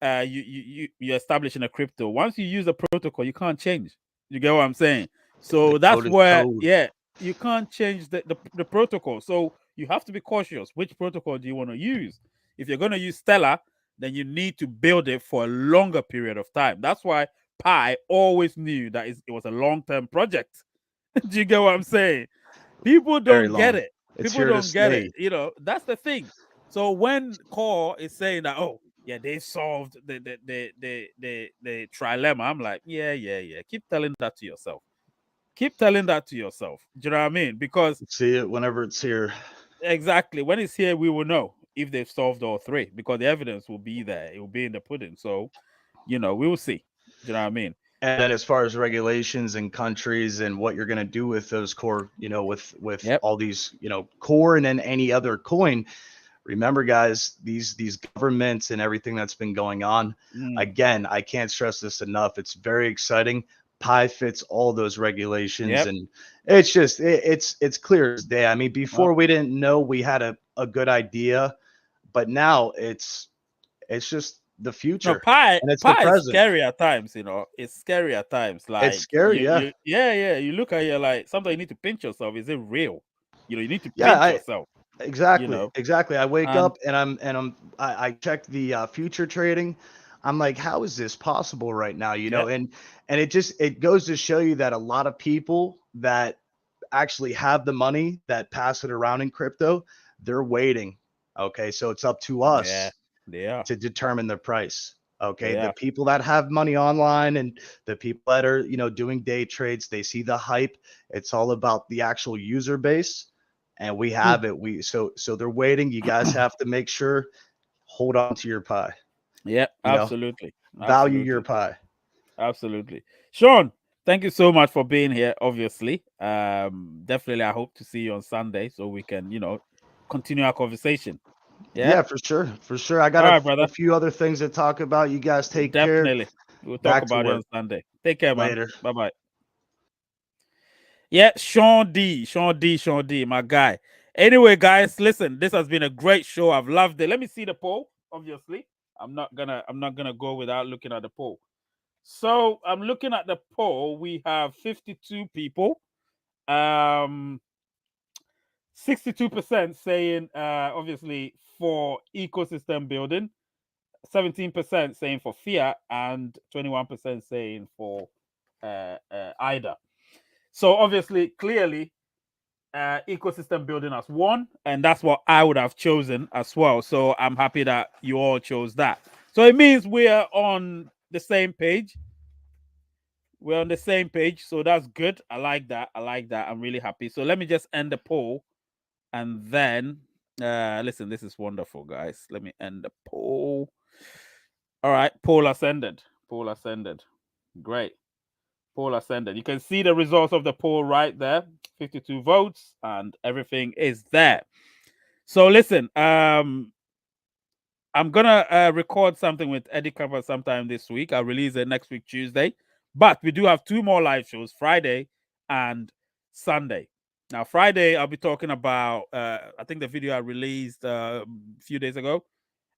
you're establishing a crypto, once you use a protocol, you can't change. You get what I'm saying? The So that's code is where, code. yeah, you can't change the protocol. So you have to be cautious. Which protocol do you want to use? If you're going to use Stellar, then you need to build it for a longer period of time. That's why Pi always knew that it was a long-term project. Do you get what I'm saying? People Very don't get long. it. It's People here to don't get it. stay. That's the thing. So when Core is saying that, oh yeah, they solved the trilemma, I'm like, yeah, yeah, yeah. Keep telling that to yourself. Keep telling that to yourself. Do you know what I mean? Because See it whenever it's here. exactly when it's here, we will know if they've solved all three because the evidence will be there. It will be in the pudding. So we will see. Do you know what I mean? And then as far as regulations and countries and what you're going to do with those core, you know, with Yep. all these, you know, core and then any other coin, remember guys, these governments and everything that's been going on, Mm. again, I can't stress this enough. It's very exciting. Pi fits all those regulations, Yep. and it's just it's clear as day. I mean, Well, before we didn't know we had a good idea, but now it's just the no, future pie and it's the pie is present. scary at times. It's scary at times. It's Like scary, yeah. yeah. You look at it like sometimes you need to pinch yourself. Is it real? You need to Yeah, pinch I yourself. You exactly, know, exactly. I wake and up and I check the future trading. I'm like, how is this possible right now? You yeah, know, and it goes to show you that a lot of people that actually have the money that pass it around in crypto, they're waiting. Okay, so it's up to yeah, us they are, to determine the price. Okay, they the are. people that have money online and the people that are, you know, doing day trades, they see the hype. It's all about the actual user base, and we Hmm. have it. So they're waiting. You guys have to make sure hold on to your pie. Yeah, You know, absolutely, value your absolutely, pie. absolutely. Sean, thank you so much for being here. Obviously, definitely, I hope to see you on Sunday so we can continue our conversation. Yeah. Yeah, for sure, for sure. I got All a, right, brother. a few other things to talk about. You guys take care. Definitely. We'll talk Back to about it on work Sunday. Take care, man. later. Bye bye. Yeah, Sean D, my guy. Anyway, guys, listen, this has been a great show. I've loved it. Let me see the poll. Obviously, I'm not gonna go without looking at the poll. So I'm looking at the poll. We have 52 people. 62% saying obviously for ecosystem building, 17% saying for fiat, and 21% saying for either. So obviously, clearly, ecosystem building has won, and that's what I would have chosen as well. So I'm happy that you all chose that. So it means we're on the same page. We're on the same page, so that's good. I like that. I like that. I'm really happy. So let me just end the poll, and then listen. This is wonderful, guys. Let me end the poll. All right, poll ascended. Poll ascended. Great. Poll ascended. You can see the results of the poll right there. 52 votes, and everything is there. So listen, I'm gonna record something with Eddie Cover sometime this week. I'll release it next week, Tuesday. But we do have 2 more live shows, Friday and Sunday. Now, Friday, I'll be talking about I think the video I released a few days ago.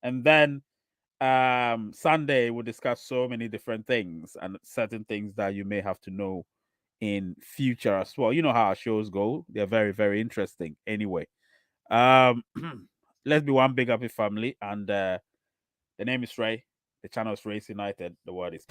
And then Sunday we'll discuss so many different things and certain things that you may have to know in future as well. You know how our shows go. They're very, very interesting anyway. Let's be one big happy family. And the name is Ray. The channel is Race United. The word is